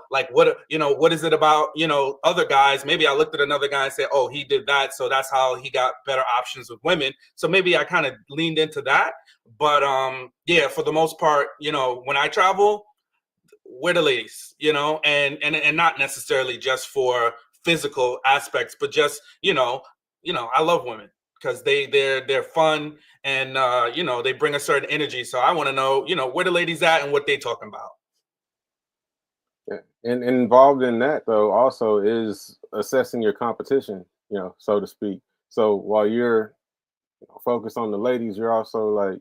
Like what is it about, other guys? Maybe I looked at another guy and said, oh, he did that, so that's how he got better options with women. So maybe I kind of leaned into that. But yeah, for the most part, when I travel, we're the ladies, and not necessarily just for physical aspects, but just, I love women because they're fun, and they bring a certain energy. So I want to know, where the ladies at and what they talking about. Yeah. And involved in that though also is assessing your competition, so to speak. So while you're focused on the ladies, you're also like,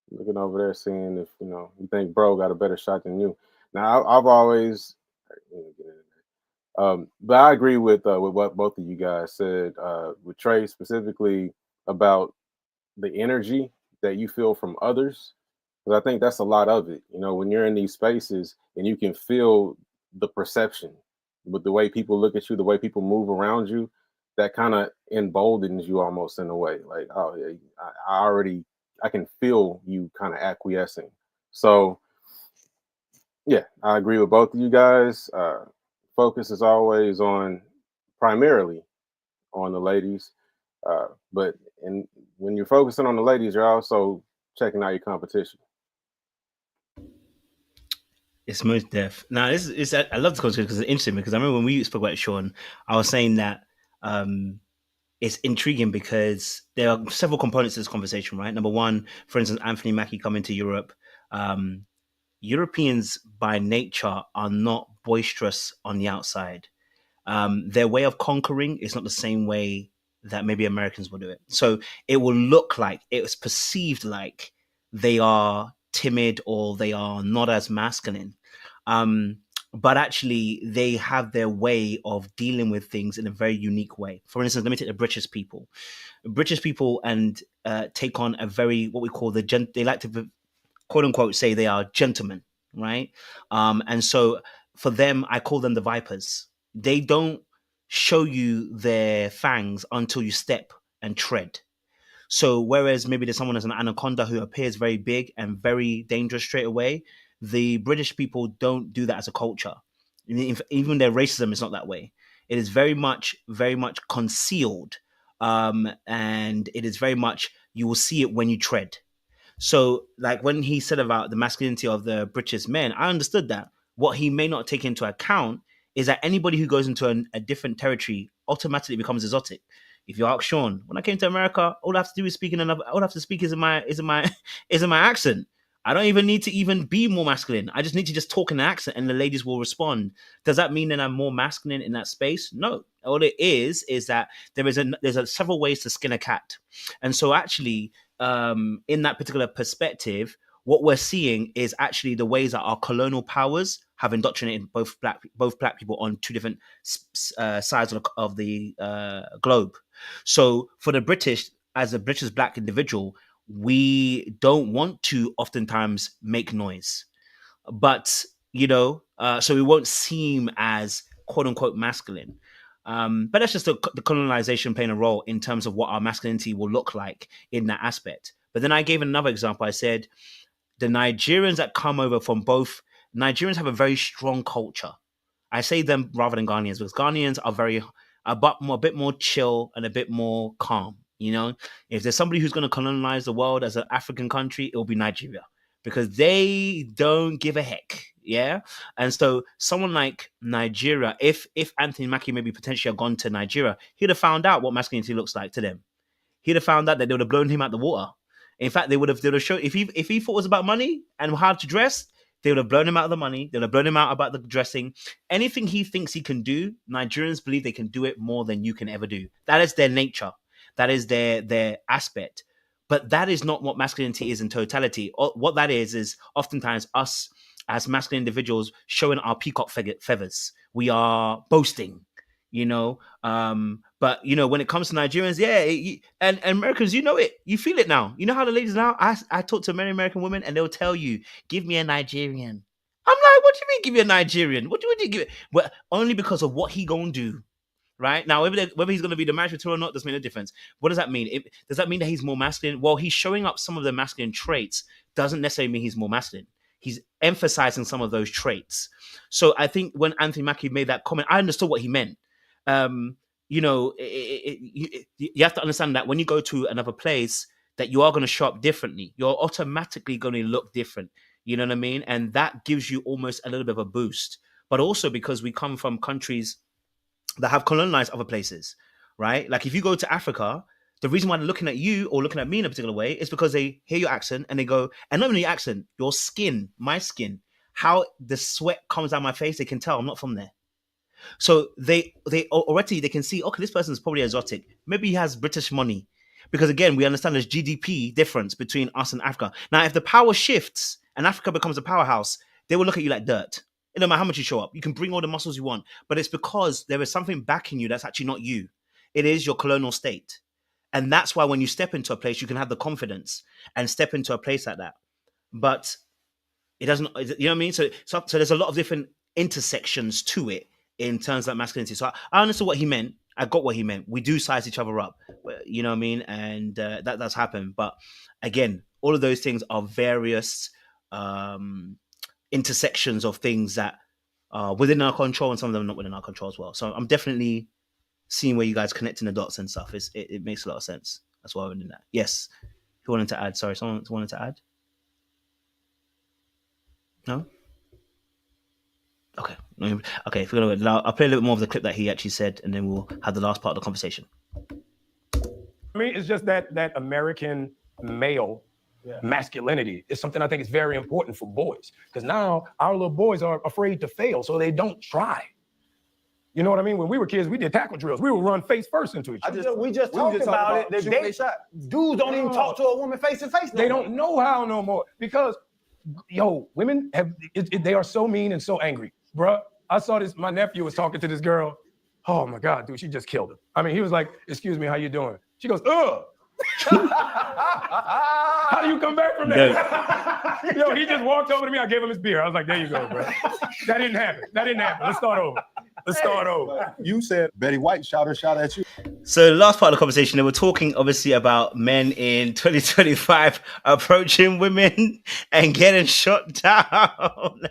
looking over there, seeing if you think bro got a better shot than you. Now I've always, but I agree with what both of you guys said. With Trey specifically about the energy that you feel from others, because I think that's a lot of it. When you're in these spaces and you can feel the perception with the way people look at you, the way people move around you, that kind of emboldens you almost in a way. Like, oh yeah, I can feel you kind of acquiescing. So yeah, I agree with both of you guys. Focus is always primarily on the ladies, but when you're focusing on the ladies, you're also checking out your competition. It's most deaf. Now, this is I love this conversation because it's interesting. Because I remember when we spoke about it, Sean, I was saying that it's intriguing because there are several components to this conversation, right? Number one, for instance, Anthony Mackie coming to Europe. Europeans by nature are not boisterous on the outside. Their way of conquering is not the same way that maybe Americans will do it. So it will look like, it's perceived like they are timid or they are not as masculine. But actually, they have their way of dealing with things in a very unique way. For instance, let me take the British people. British people and take on a very, what we call they like to quote unquote say they are gentlemen, right? And so for them, I call them the vipers. They don't show you their fangs until you step and tread. So whereas maybe there's someone as an anaconda who appears very big and very dangerous straight away, the British people don't do that as a culture. Even their racism is not that way. It is very much concealed, and it is very much, you will see it when you tread. So, like when he said about the masculinity of the British men, I understood that. What he may not take into account is that anybody who goes into a different territory automatically becomes exotic. If you ask Sean, when I came to America, all I have to do is speak in another. All I have to speak is in my is in my accent. I don't even need to even be more masculine. I just need to just talk in an accent, and the ladies will respond. Does that mean that I'm more masculine in that space? No. All it is that there's several ways to skin a cat, and so actually, in that particular perspective, what we're seeing is actually the ways that our colonial powers have indoctrinated both black people on two different sides of the globe. So for the British, as a British black individual, we don't want to oftentimes make noise, but so we won't seem as quote unquote masculine. But that's just the colonization playing a role in terms of what our masculinity will look like in that aspect. But then I gave another example. I said the Nigerians that come over from both, Nigerians have a very strong culture. I say them rather than Ghanaians because Ghanaians are a bit more chill and a bit more calm. If there's somebody who's going to colonize the world as an African country, it will be Nigeria because they don't give a heck. Yeah. And so someone like Nigeria, if Anthony Mackie maybe potentially had gone to Nigeria, he'd have found out what masculinity looks like to them. He'd have found out that they would have blown him out the water. In fact, they would have shown, if he thought it was about money and how to dress, they would have blown him out of the money. They would have blown him out about the dressing. Anything he thinks he can do, Nigerians believe they can do it more than you can ever do. That is their nature. That is their aspect. But that is not what masculinity is in totality. What that is oftentimes us as masculine individuals showing our peacock feathers. We are boasting, you know. But you know, when it comes to Nigerians, and Americans, you know it, you feel it now. You know how the ladies now. I talk to many American women, and they'll tell you, "Give me a Nigerian." I'm like, "What do you mean, give me a Nigerian? What do you give it?" Well, only because of what he gonna do. Right now, whether he's going to be the match material or not doesn't make no difference. What does that mean? Does that mean that he's more masculine? Well, he's showing up some of the masculine traits. Doesn't necessarily mean he's more masculine. He's emphasizing some of those traits. So I think when Anthony Mackie made that comment, I understood what he meant. You know, you have to understand that when you go to another place, that you are going to show up differently. You're automatically going to look different. You know what I mean? And that gives you almost a little bit of a boost. But also because we come from countries that have colonized other places, right? Like if you go to Africa, the reason why they're looking at you or looking at me in a particular way is because they hear your accent and they go, and not only your accent, your skin, my skin, how the sweat comes down my face, they can tell I'm not from there. So they already they can see, okay, this person is probably exotic. Maybe he has British money. Because again, we understand there's GDP difference between us and Africa. Now, if the power shifts and Africa becomes a powerhouse, they will look at you like dirt. It don't matter how much you show up. You can bring all the muscles you want, but it's because there is something backing you that's actually not you. It is your colonial state. And that's why when you step into a place, you can have the confidence and step into a place like that. But it doesn't, you know what I mean? So there's a lot of different intersections to it in terms of masculinity. So I understood what he meant. I got what he meant. We do size each other up, you know what I mean? And that does happen. But again, all of those things are various intersections of things that are within our control, and some of them are not within our control as well. So I'm definitely seeing where you guys connecting the dots and stuff. It makes a lot of sense. That's why I'm doing that. Yes. Who wanted to add? Sorry, someone wanted to add? No? Okay. Okay, if we're gonna go, I'll play a little bit more of the clip that he actually said, and then we'll have the last part of the conversation. I mean, it's just that American male masculinity is something I think is very important for boys, because now our little boys are afraid to fail, so they don't try. You know what I mean? When we were kids, we did tackle drills. We would run face first into each other. We just talked about it. Dudes don't even talk to a woman face to face. They don't know how no more, because women they are so mean and so angry. Bruh, I saw this. My nephew was talking to this girl. Oh my God, dude, she just killed him. I mean, he was like, "Excuse me, how you doing?" She goes, "Ugh." How do you come back from that? He just walked over to me. I gave him his beer. I was like, "There you go, bro." That didn't happen. Let's start over. You said Betty White shot at you. So the last part of the conversation, they were talking obviously about men in 2025 approaching women and getting shot down.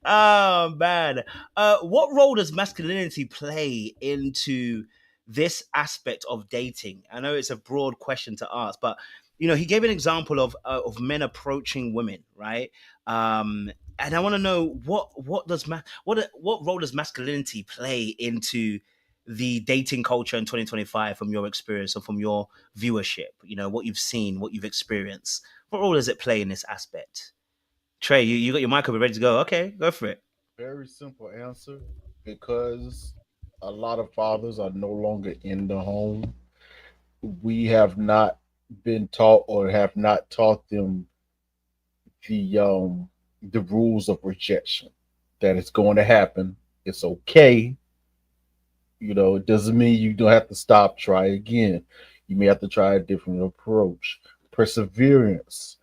Oh, man. What role does masculinity play into this aspect of dating? I know it's a broad question to ask, but he gave an example of men approaching women, right? And I want to know what role does masculinity play into the dating culture in 2025 from your experience and from your viewership? What you've seen, what you've experienced. What role does it play in this aspect? Trey, you got your mic up, ready to go. Okay, go for it. Very simple answer, because a lot of fathers are no longer in the home. We have not been taught or have not taught them the rules of rejection, that it's going to happen. It's okay. It doesn't mean you don't have to stop, try again. You may have to try a different approach. Perseverance.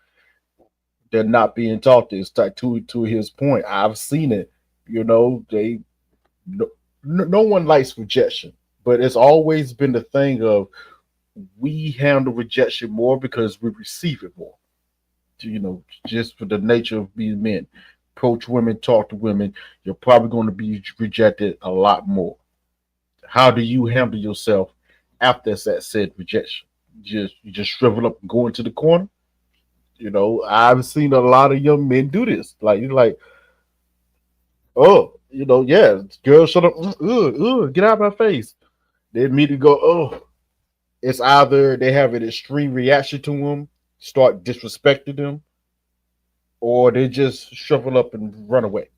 They're not being taught this. To his point, I've seen it. No one likes rejection, but it's always been the thing of we handle rejection more because we receive it more. Just for the nature of being men. Approach women, talk to women, you're probably going to be rejected a lot more. How do you handle yourself after that said rejection? You just shrivel up and go into the corner? I've seen a lot of young men do this. You're like, oh, girl, shut up, get out of my face. They immediately go, oh. It's either they have an extreme reaction to them, start disrespecting them, or they just shrivel up and run away.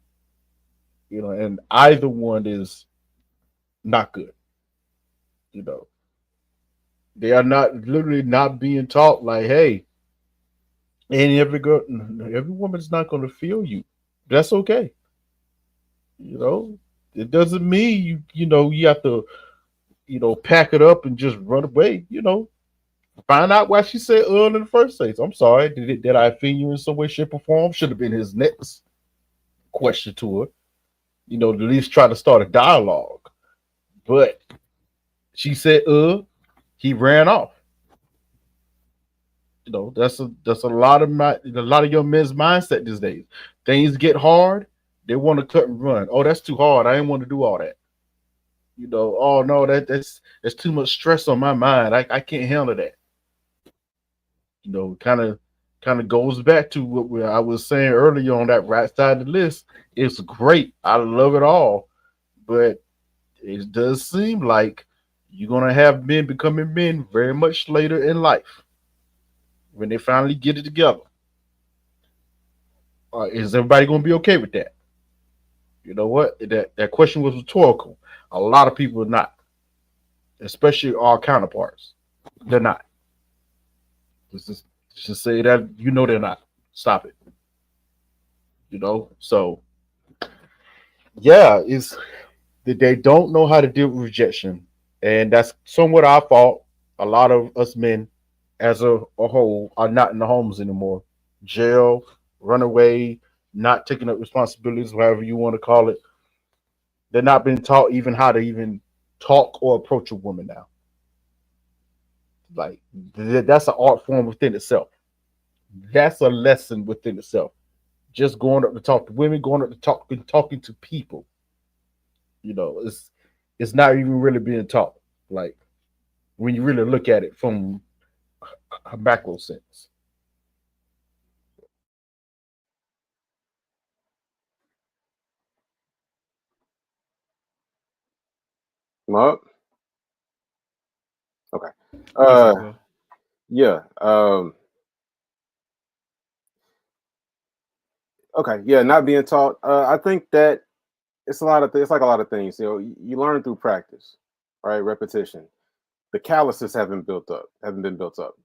And either one is not good. They are not literally not being taught like, hey, and every girl, every woman's not going to feel you. That's okay. You know, it doesn't mean you have to pack it up and just run away. Find out why she said in the first place. I'm sorry. Did I offend you in some way, shape, or form? Should have been his next question to her. At least try to start a dialogue. But she said he ran off. That's a lot of young men's mindset these days. Things get hard, they want to cut and run. Oh, that's too hard. I didn't want to do all that. Oh no, that's too much stress on my mind. I can't handle that. Kind of goes back to what I was saying earlier on that right side of the list. It's great. I love it all, but it does seem like you're gonna have men becoming men very much later in life when they finally get it together. Is everybody gonna be okay with that? You know what? That question was rhetorical. A lot of people are not, especially our counterparts. They're not. Just say that they're not. Stop it. So yeah, it's that they don't know how to deal with rejection, and that's somewhat our fault. A lot of us men, as a whole, are not in the homes anymore. Jail, runaway, not taking up responsibilities, whatever you want to call it. They're not being taught even how to even talk or approach a woman now. Like that's an art form within itself. That's a lesson within itself. Just going up to talk to women, going up to talking to people. It's not even really being taught. Like when you really look at it from a macro sense. Mark? Okay. Yes, bro. Yeah. Okay. Yeah. Not being taught. I think that it's a lot of it's like a lot of things. You learn through practice, right? Repetition. The calluses haven't been built up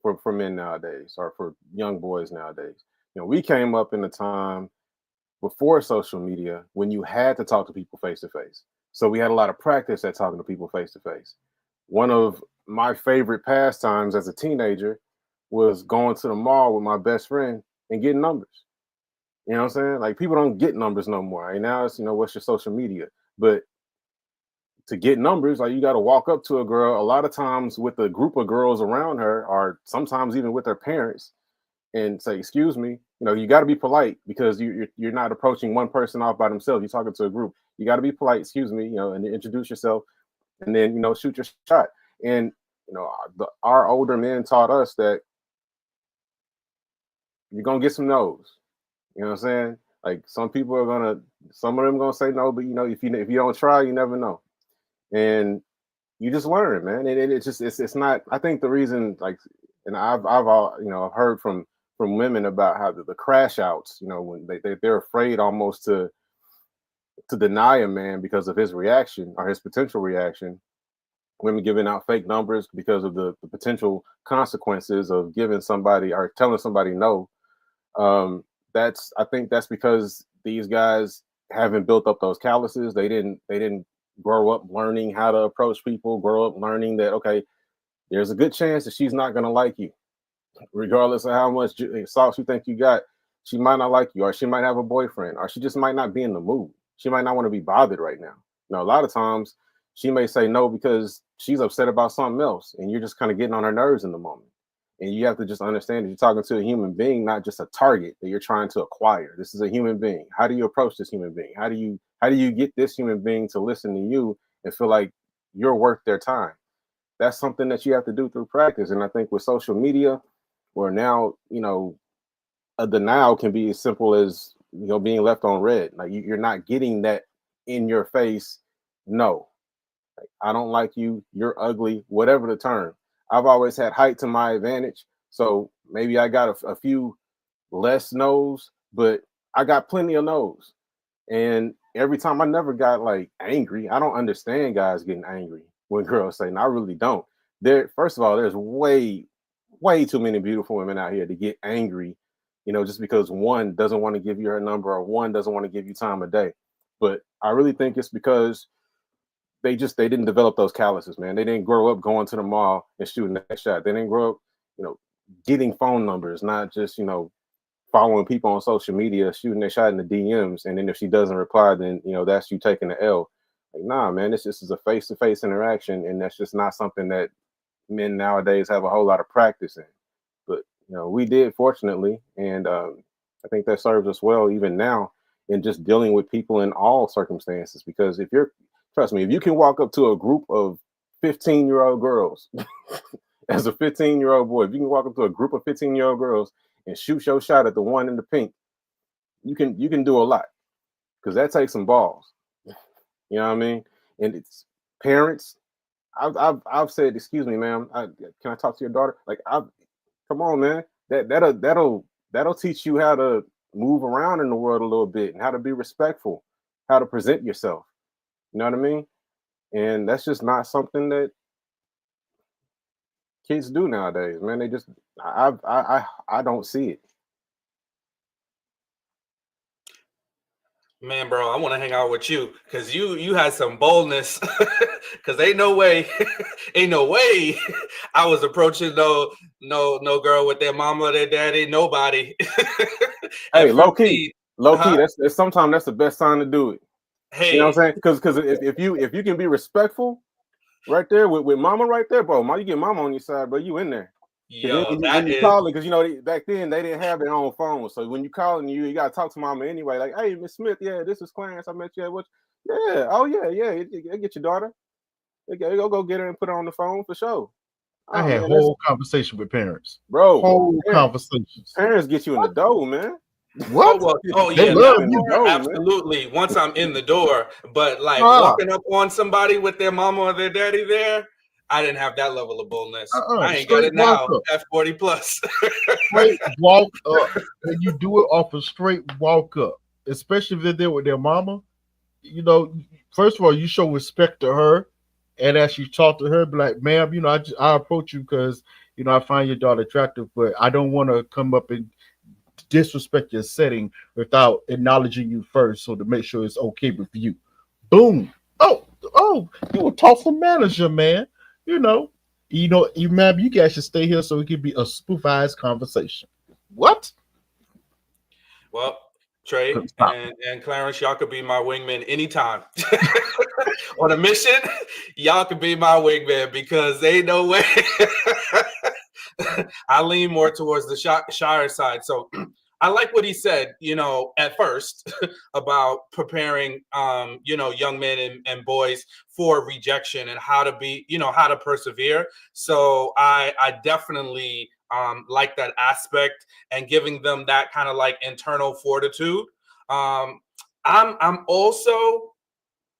for men nowadays, or for young boys nowadays. We came up in a time before social media when you had to talk to people face to face. So we had a lot of practice at talking to people face to face. One of my favorite pastimes as a teenager was going to the mall with my best friend and getting numbers. You know what I'm saying? Like people don't get numbers no more. Right now it's what's your social media, but to get numbers, like you got to walk up to a girl a lot of times with a group of girls around her, or sometimes even with their parents, and say, "Excuse me." You got to be polite because you're not approaching one person off by themselves. You're talking to a group. You got to be polite. Excuse me, and introduce yourself, and then shoot your shot. And our older men taught us that you're gonna get some no's. You know what I'm saying? Like some of them gonna say no, but if you don't try, you never know. And you just learn, man. And it's just it's not. I think the reason, like, and I've heard from women about how the crash outs, when they're afraid almost to deny a man because of his reaction or his potential reaction. Women giving out fake numbers because of the potential consequences of giving somebody or telling somebody no. I think that's because these guys haven't built up those calluses. They didn't grow up learning how to approach people, grow up learning that, okay, there's a good chance that she's not going to like you, regardless of how much sauce you think you got. She might not like you, or she might have a boyfriend, or she just might not be in the mood. She might not want to be bothered right now. A lot of times she may say no because she's upset about something else, and you're just kind of getting on her nerves in the moment. And you have to just understand that you're talking to a human being, not just a target that you're trying to acquire. This is a human being. How do you approach this human being? How do you get this human being to listen to you and feel like you're worth their time? That's something that you have to do through practice. And I think with social media, where now, a denial can be as simple as, being left on red. Like you're not getting that in your face. No, like, I don't like you. You're ugly, whatever the term. I've always had height to my advantage. So maybe I got a few less no's, but I got plenty of no's. And every time I never got like angry. I don't understand guys getting angry when girls say, no, I really don't. first of all, there's way too many beautiful women out here to get angry, just because one doesn't want to give you her number or one doesn't want to give you time of day. But I really think it's because they didn't develop those calluses, man. They didn't grow up going to the mall and shooting that shot. They didn't grow up, getting phone numbers, not just, following people on social media, shooting their shot in the DMs. And then if she doesn't reply, then, that's you taking the L. Like, nah, man, this is a face-to-face interaction. And that's just not something that men nowadays have a whole lot of practice in. But, we did, fortunately. And I think that serves us well even now in just dealing with people in all circumstances. Because trust me, if you can walk up to a group of 15-year-old girls as a 15-year-old boy, if you can walk up to a group of 15-year-old girls and shoot your shot at the one in the pink, you can do a lot, because that takes some balls. You know what I mean? And it's parents. I've said, excuse me, ma'am, can I talk to your daughter? Like, come on, man. That'll teach you how to move around in the world a little bit and how to be respectful, how to present yourself. You know what I mean? And that's just not something that kids do nowadays, man. They just, I don't see it. Man, bro, I want to hang out with you because you had some boldness. Because ain't no way I was approaching no girl with their mama or their daddy, nobody. Hey, low key, that's sometimes that's the best time to do it. Hey, you know what I'm saying? Because if you can be respectful right there with mama right there, bro, you get mama on your side, bro, you in there. Yo, when you calling, because back then they didn't have their own phone, so when you calling, you gotta talk to mama anyway. Like, hey, Miss Smith, yeah, this is Clarence. I met you at what? Yeah, oh yeah, get your daughter. Go get her and put her on the phone for sure. I had whole conversation with parents, bro. Whole conversations. Parents get you in the door, man. What? Yeah, absolutely. Once I'm in the door, but like walking up on somebody with their mama or their daddy there, I didn't have that level of boldness. I ain't got it now. At 40 plus. Straight walk up. And you do it off a straight walk up, especially if they're there with their mama. First of all, you show respect to her, and as you talk to her, be like, ma'am, I approach you because I find your daughter attractive, but I don't want to come up and disrespect your setting without acknowledging you first, so to make sure it's okay with you. Boom. Oh, you a thoughtful manager, man. You ma'am, you guys should stay here so it can be a supervised conversation. What? Well, Trey and Clarence, y'all could be my wingman anytime. On a mission, y'all could be my wingman, because ain't no way. I lean more towards the shyer side. So I like what he said, at first about preparing, young men and boys for rejection and how to be, how to persevere. So I definitely like that aspect and giving them that kind of like internal fortitude. I'm also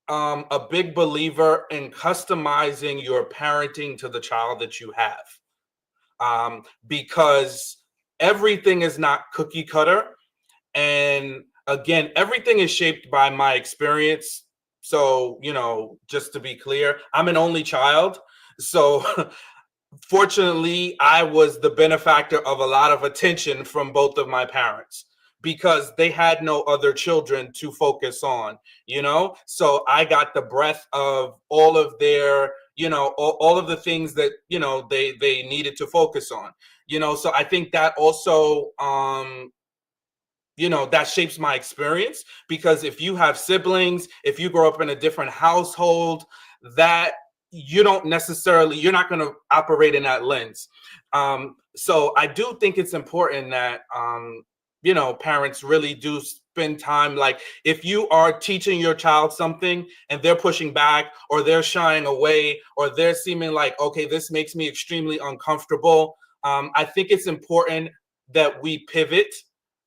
a big believer in customizing your parenting to the child that you have, because everything is not cookie cutter. And again, everything is shaped by my experience. So, just to be clear, I'm an only child. So fortunately, I was the benefactor of a lot of attention from both of my parents, because they had no other children to focus on, So I got the breadth of all of their, all of the things that, they needed to focus on, So I think that also, that shapes my experience, because if you have siblings, if you grow up in a different household, that you're not going to operate in that lens. So I do think it's important that, parents really do spend time. Like, if you are teaching your child something and they're pushing back, or they're shying away, or they're seeming like, okay, this makes me extremely uncomfortable. I think it's important that we pivot.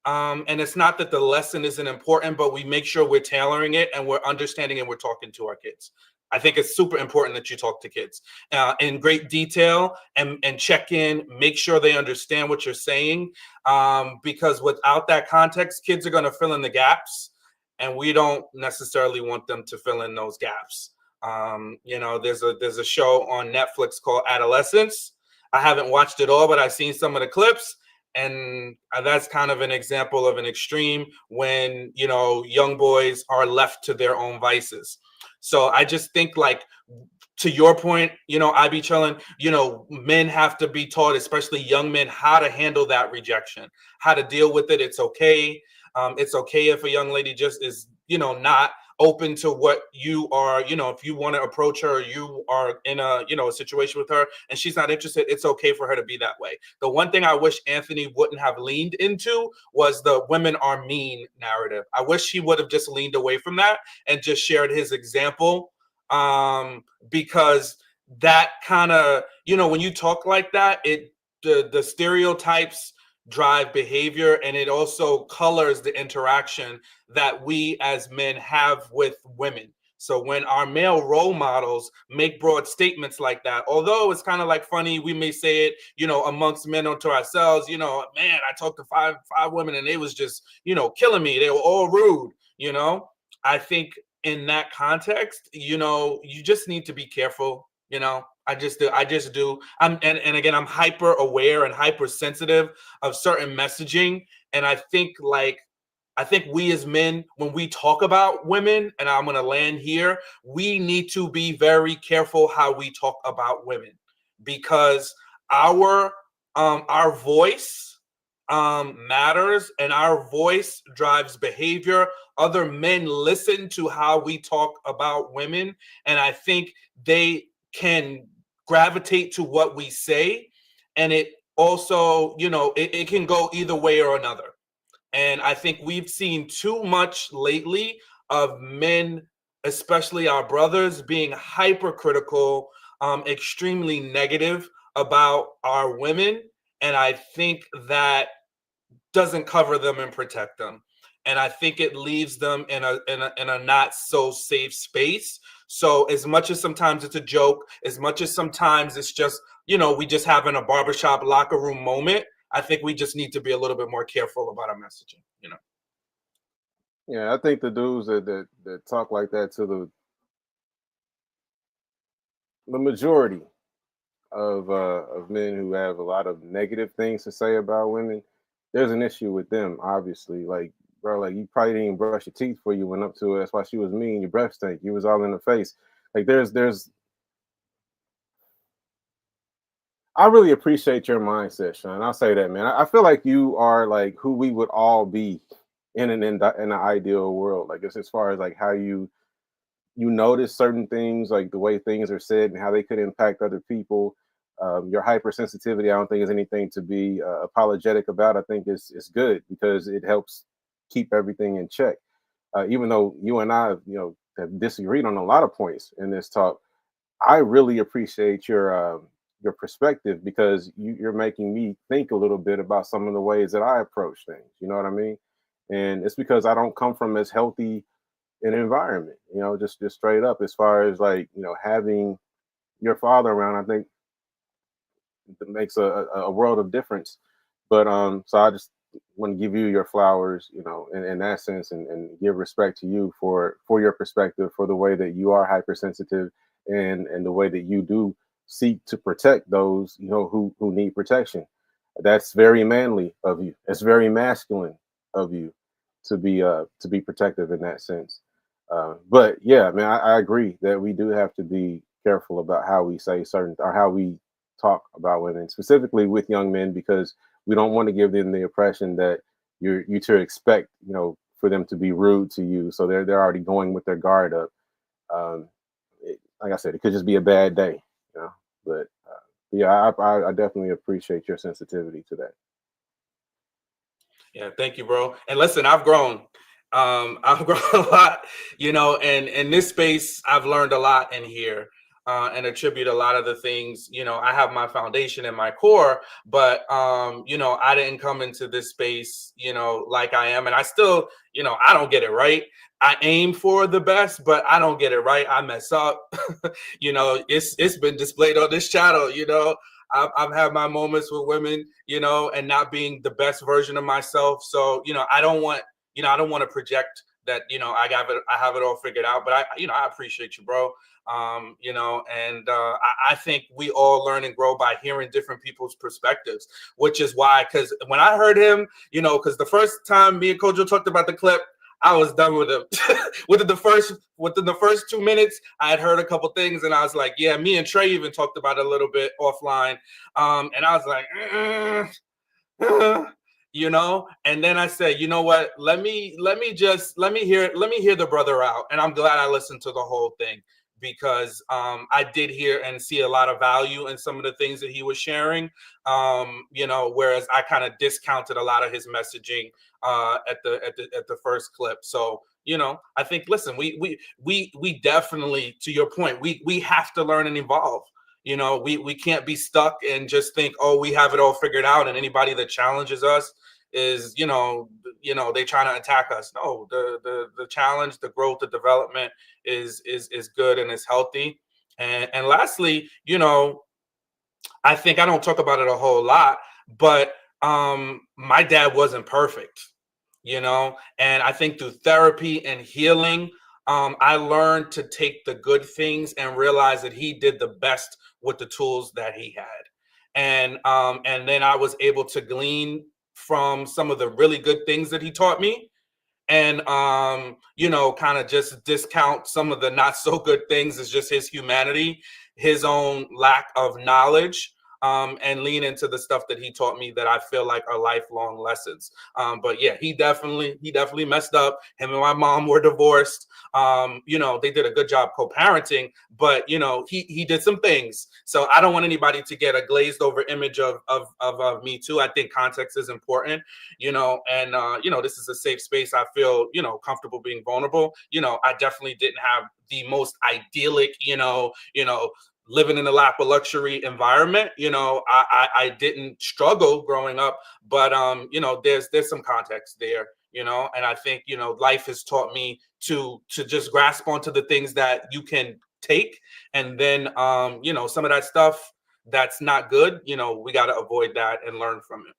And it's not that the lesson isn't important, but we make sure we're tailoring it and we're understanding and we're talking to our kids. I think it's super important that you talk to kids in great detail and check in, make sure they understand what you're saying. Because without that context, kids are going to fill in the gaps, and we don't necessarily want them to fill in those gaps. You know, there's a show on Netflix called Adolescence. I haven't watched it all, but I've seen some of the clips, and that's kind of an example of an extreme when, you know, young boys are left to their own vices. So I just think, like, to your point, you know, I be chilling, you know, men have to be taught, especially young men, how to handle that rejection, how to deal with it. It's okay. It's okay if a young lady just is, you know, not open to what you are. You know, if you want to approach her, you are in a, you know, a situation with her and she's not interested, it's okay for her to be that way. The one thing I wish Anthony wouldn't have leaned into was the women are mean narrative. I wish he would have just leaned away from that and just shared his example, because that kind of, you know, when you talk like that, the stereotypes drive behavior, and it also colors the interaction that we as men have with women. So when our male role models make broad statements like that, although it's kind of like funny, we may say it, you know, amongst men unto ourselves, you know, man, I talked to five women and they was just, you know, killing me. They were all rude, you know. I think in that context, you know, you just need to be careful, you know. I just do. And again, I'm hyper aware and hypersensitive of certain messaging. And I think we as men, when we talk about women, and I'm gonna land here, we need to be very careful how we talk about women, because our voice matters, and our voice drives behavior. Other men listen to how we talk about women, and I think they can gravitate to what we say. And it also, you know, it can go either way or another. And I think we've seen too much lately of men, especially our brothers, being hypercritical, extremely negative about our women. And I think that doesn't cover them and protect them. And I think it leaves them in a not so safe space. So as much as sometimes it's a joke, as much as sometimes it's just, you know, we just having a barbershop locker room moment, I think we just need to be a little bit more careful about our messaging, you know. Yeah, I think the dudes that talk like that to the majority of men who have a lot of negative things to say about women, there's an issue with them, obviously. Like, bro, like you probably didn't even brush your teeth before you went up to her. That's why she was mean. Your breath stank. You was all in the face. Like, there's. I really appreciate your mindset, Sean. I'll say that, man. I feel like you are like who we would all be in an ideal world. Like, it's as far as like how you notice certain things, like the way things are said and how they could impact other people. Your hypersensitivity, I don't think is anything to be apologetic about. I think it's good because it helps keep everything in check. Even though you and I, you know, have disagreed on a lot of points in this talk, I really appreciate your perspective because you're making me think a little bit about some of the ways that I approach things. You know what I mean? And it's because I don't come from as healthy an environment, you know, just straight up as far as like, you know, having your father around, I think it makes a world of difference. But so I just want to give you your flowers, you know, in that sense, and give respect to you for your perspective, for the way that you are hypersensitive, and the way that you do seek to protect those, you know, who need protection. That's very manly of you. It's very masculine of you to be protective in that sense. But yeah, man, I agree that we do have to be careful about how we say certain or how we talk about women, specifically with young men, because we don't want to give them the impression that you to expect, you know, for them to be rude to you. So they're already going with their guard up. Like I said, it could just be a bad day, you know. But yeah, I definitely appreciate your sensitivity to that. Yeah, thank you, bro. And listen, I've grown. I've grown a lot, you know, and in this space, I've learned a lot in here, and attribute a lot of the things, you know, I have my foundation and my core, but, you know, I didn't come into this space, you know, like I am. And I still, you know, I don't get it right. I aim for the best, but I don't get it right. I mess up. You know, it's been displayed on this channel, you know. I've had my moments with women, you know, and not being the best version of myself. So, you know, I don't want to project that, you know, I have it all figured out. But I appreciate you, bro. You know, and I think we all learn and grow by hearing different people's perspectives, which is why, because when I heard him, you know, because the first time me and Kojo talked about the clip, I was done with him. within the first 2 minutes, I had heard a couple things, and I was like, yeah, me and Trey even talked about it a little bit offline, and I was like, you know, and then I said, you know what, let me hear the brother out, and I'm glad I listened to the whole thing, because I did hear and see a lot of value in some of the things that he was sharing, you know, whereas I kind of discounted a lot of his messaging at the first clip. So, you know, I think, listen, we definitely, to your point, we have to learn and evolve. You know, we can't be stuck and just think, oh, we have it all figured out, and anybody that challenges us is, you know, they trying to attack us. No, the challenge, the growth, the development is good and is healthy. And lastly, you know, I think I don't talk about it a whole lot, but my dad wasn't perfect, you know, and I think through therapy and healing, I learned to take the good things and realize that he did the best with the tools that he had. And then I was able to glean from some of the really good things that he taught me, and you know, kind of just discount some of the not so good things as just his humanity, his own lack of knowledge, and lean into the stuff that he taught me that I feel like are lifelong lessons. But yeah, he definitely messed up. Him and my mom were divorced. You know, they did a good job co-parenting, but you know, he did some things. So I don't want anybody to get a glazed over image of me too. I think context is important, you know, and you know, this is a safe space. I feel, you know, comfortable being vulnerable. You know, I definitely didn't have the most idyllic, you know, living in a lap of luxury environment. You know, I didn't struggle growing up, but you know, there's some context there, you know, and I think, you know, life has taught me to just grasp onto the things that you can take, and then you know, some of that stuff that's not good, you know, we got to avoid that and learn from it.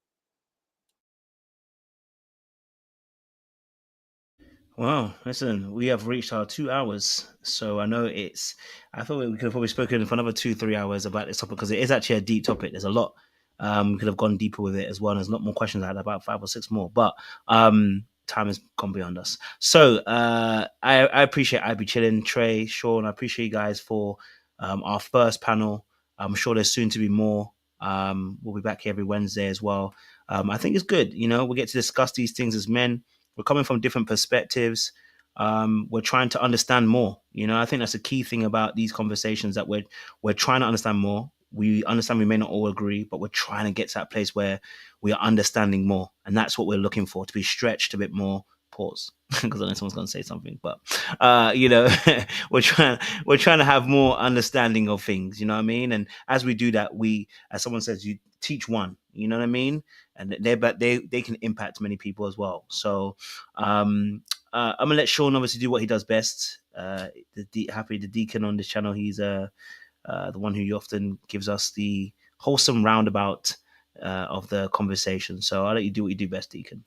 Well, listen, we have reached our 2 hours. So I know I thought we could have probably spoken for another 2-3 hours about this topic, because it is actually a deep topic. There's a lot. We could have gone deeper with it as well. And there's a lot more questions. I had about 5 or 6 more, but time has gone beyond us. So I appreciate I Be Chilling, Trey, Sean. I appreciate you guys for our first panel. I'm sure there's soon to be more. We'll be back here every Wednesday as well. I think it's good. You know, we get to discuss these things as men. We're coming from different perspectives. We're trying to understand more. You know, I think that's a key thing about these conversations, that we're trying to understand more. We understand we may not all agree, but we're trying to get to that place where we are understanding more, and that's what we're looking for, to be stretched a bit more. Pause, because I know someone's going to say something, but you know, we're trying to have more understanding of things. You know what I mean? And as we do that, we, as someone says, you teach one. You know what I mean? And they can impact many people as well. So I'm gonna let Sean obviously do what he does best. The deacon on this channel. He's the one who often gives us the wholesome roundabout of the conversation. So I'll let you do what you do best, Deacon.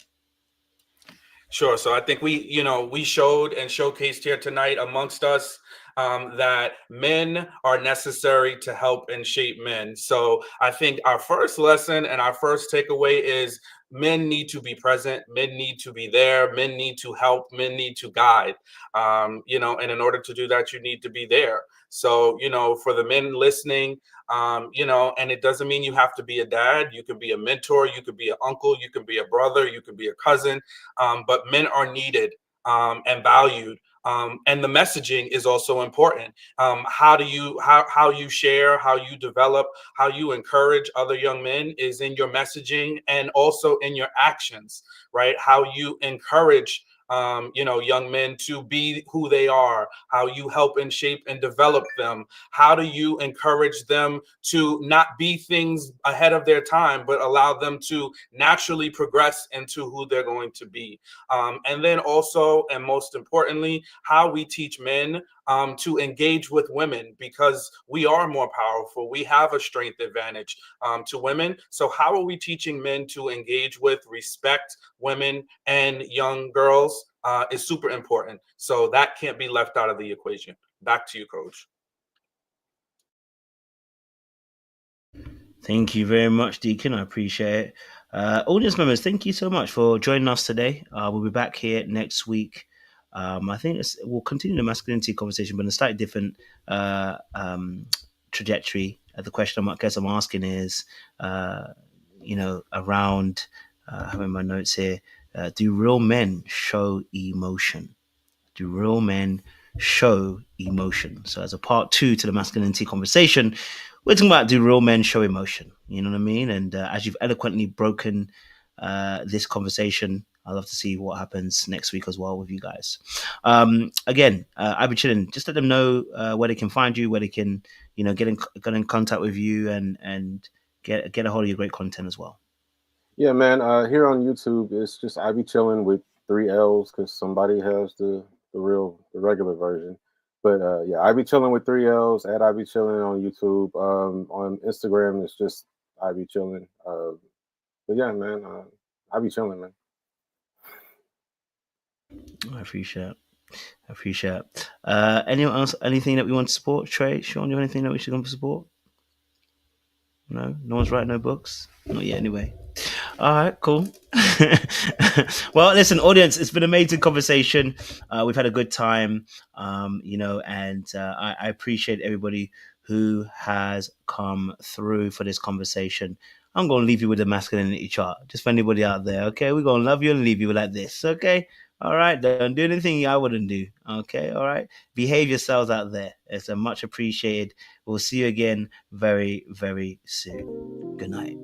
Sure. So I think we showed and showcased here tonight amongst us that men are necessary to help and shape men. So I think our first lesson and our first takeaway is men need to be present, men need to be there, men need to help, men need to guide. You know, and in order to do that, you need to be there. So, you know, for the men listening, you know, and it doesn't mean you have to be a dad. You can be a mentor, you could be an uncle, you can be a brother, you can be a cousin, but men are needed and valued. And the messaging is also important. How you share, how you develop, how you encourage other young men is in your messaging and also in your actions, right? How you encourage you know, young men to be who they are, how you help and shape and develop them. How do you encourage them to not be things ahead of their time, but allow them to naturally progress into who they're going to be? And then also, and most importantly, how we teach men to engage with women, because we are more powerful. We have a strength advantage to women. So how are we teaching men to engage with, respect women and young girls is super important. So that can't be left out of the equation. Back to you, Coach. Thank you very much, Deacon. I appreciate it. Audience members, thank you so much for joining us today. We'll be back here next week. I think we'll continue the masculinity conversation, but in a slightly different trajectory. The question I guess I'm asking is, around having my notes here, do real men show emotion? Do real men show emotion? So as a part 2 to the masculinity conversation, we're talking about, do real men show emotion? You know what I mean? And as you've eloquently broken this conversation, I'd love to see what happens next week as well with you guys. Again, I'll be chilling. Just let them know where they can find you, where they can, get in contact with you and get a hold of your great content as well. Yeah, man. Here on YouTube, it's just I be chilling with 3 L's because somebody has the regular version. But yeah, I be chilling with 3 L's at I be chilling on YouTube. On Instagram, it's just I be chilling. But yeah, man, I be chilling, man. I appreciate it. Anyone else? Anything that we want to support? Trey, Sean, you have anything that we should go to support? No one's writing no books. Not yet, anyway. All right, cool. Well, listen, audience, it's been an amazing conversation. We've had a good time, and I appreciate everybody who has come through for this conversation. I'm going to leave you with a masculinity chart, just for anybody out there, okay? We're going to love you and leave you like this, okay? All right, don't do anything I wouldn't do, okay? All right, behave yourselves out there. It's a much appreciated. We'll see you again very, very soon. Good night.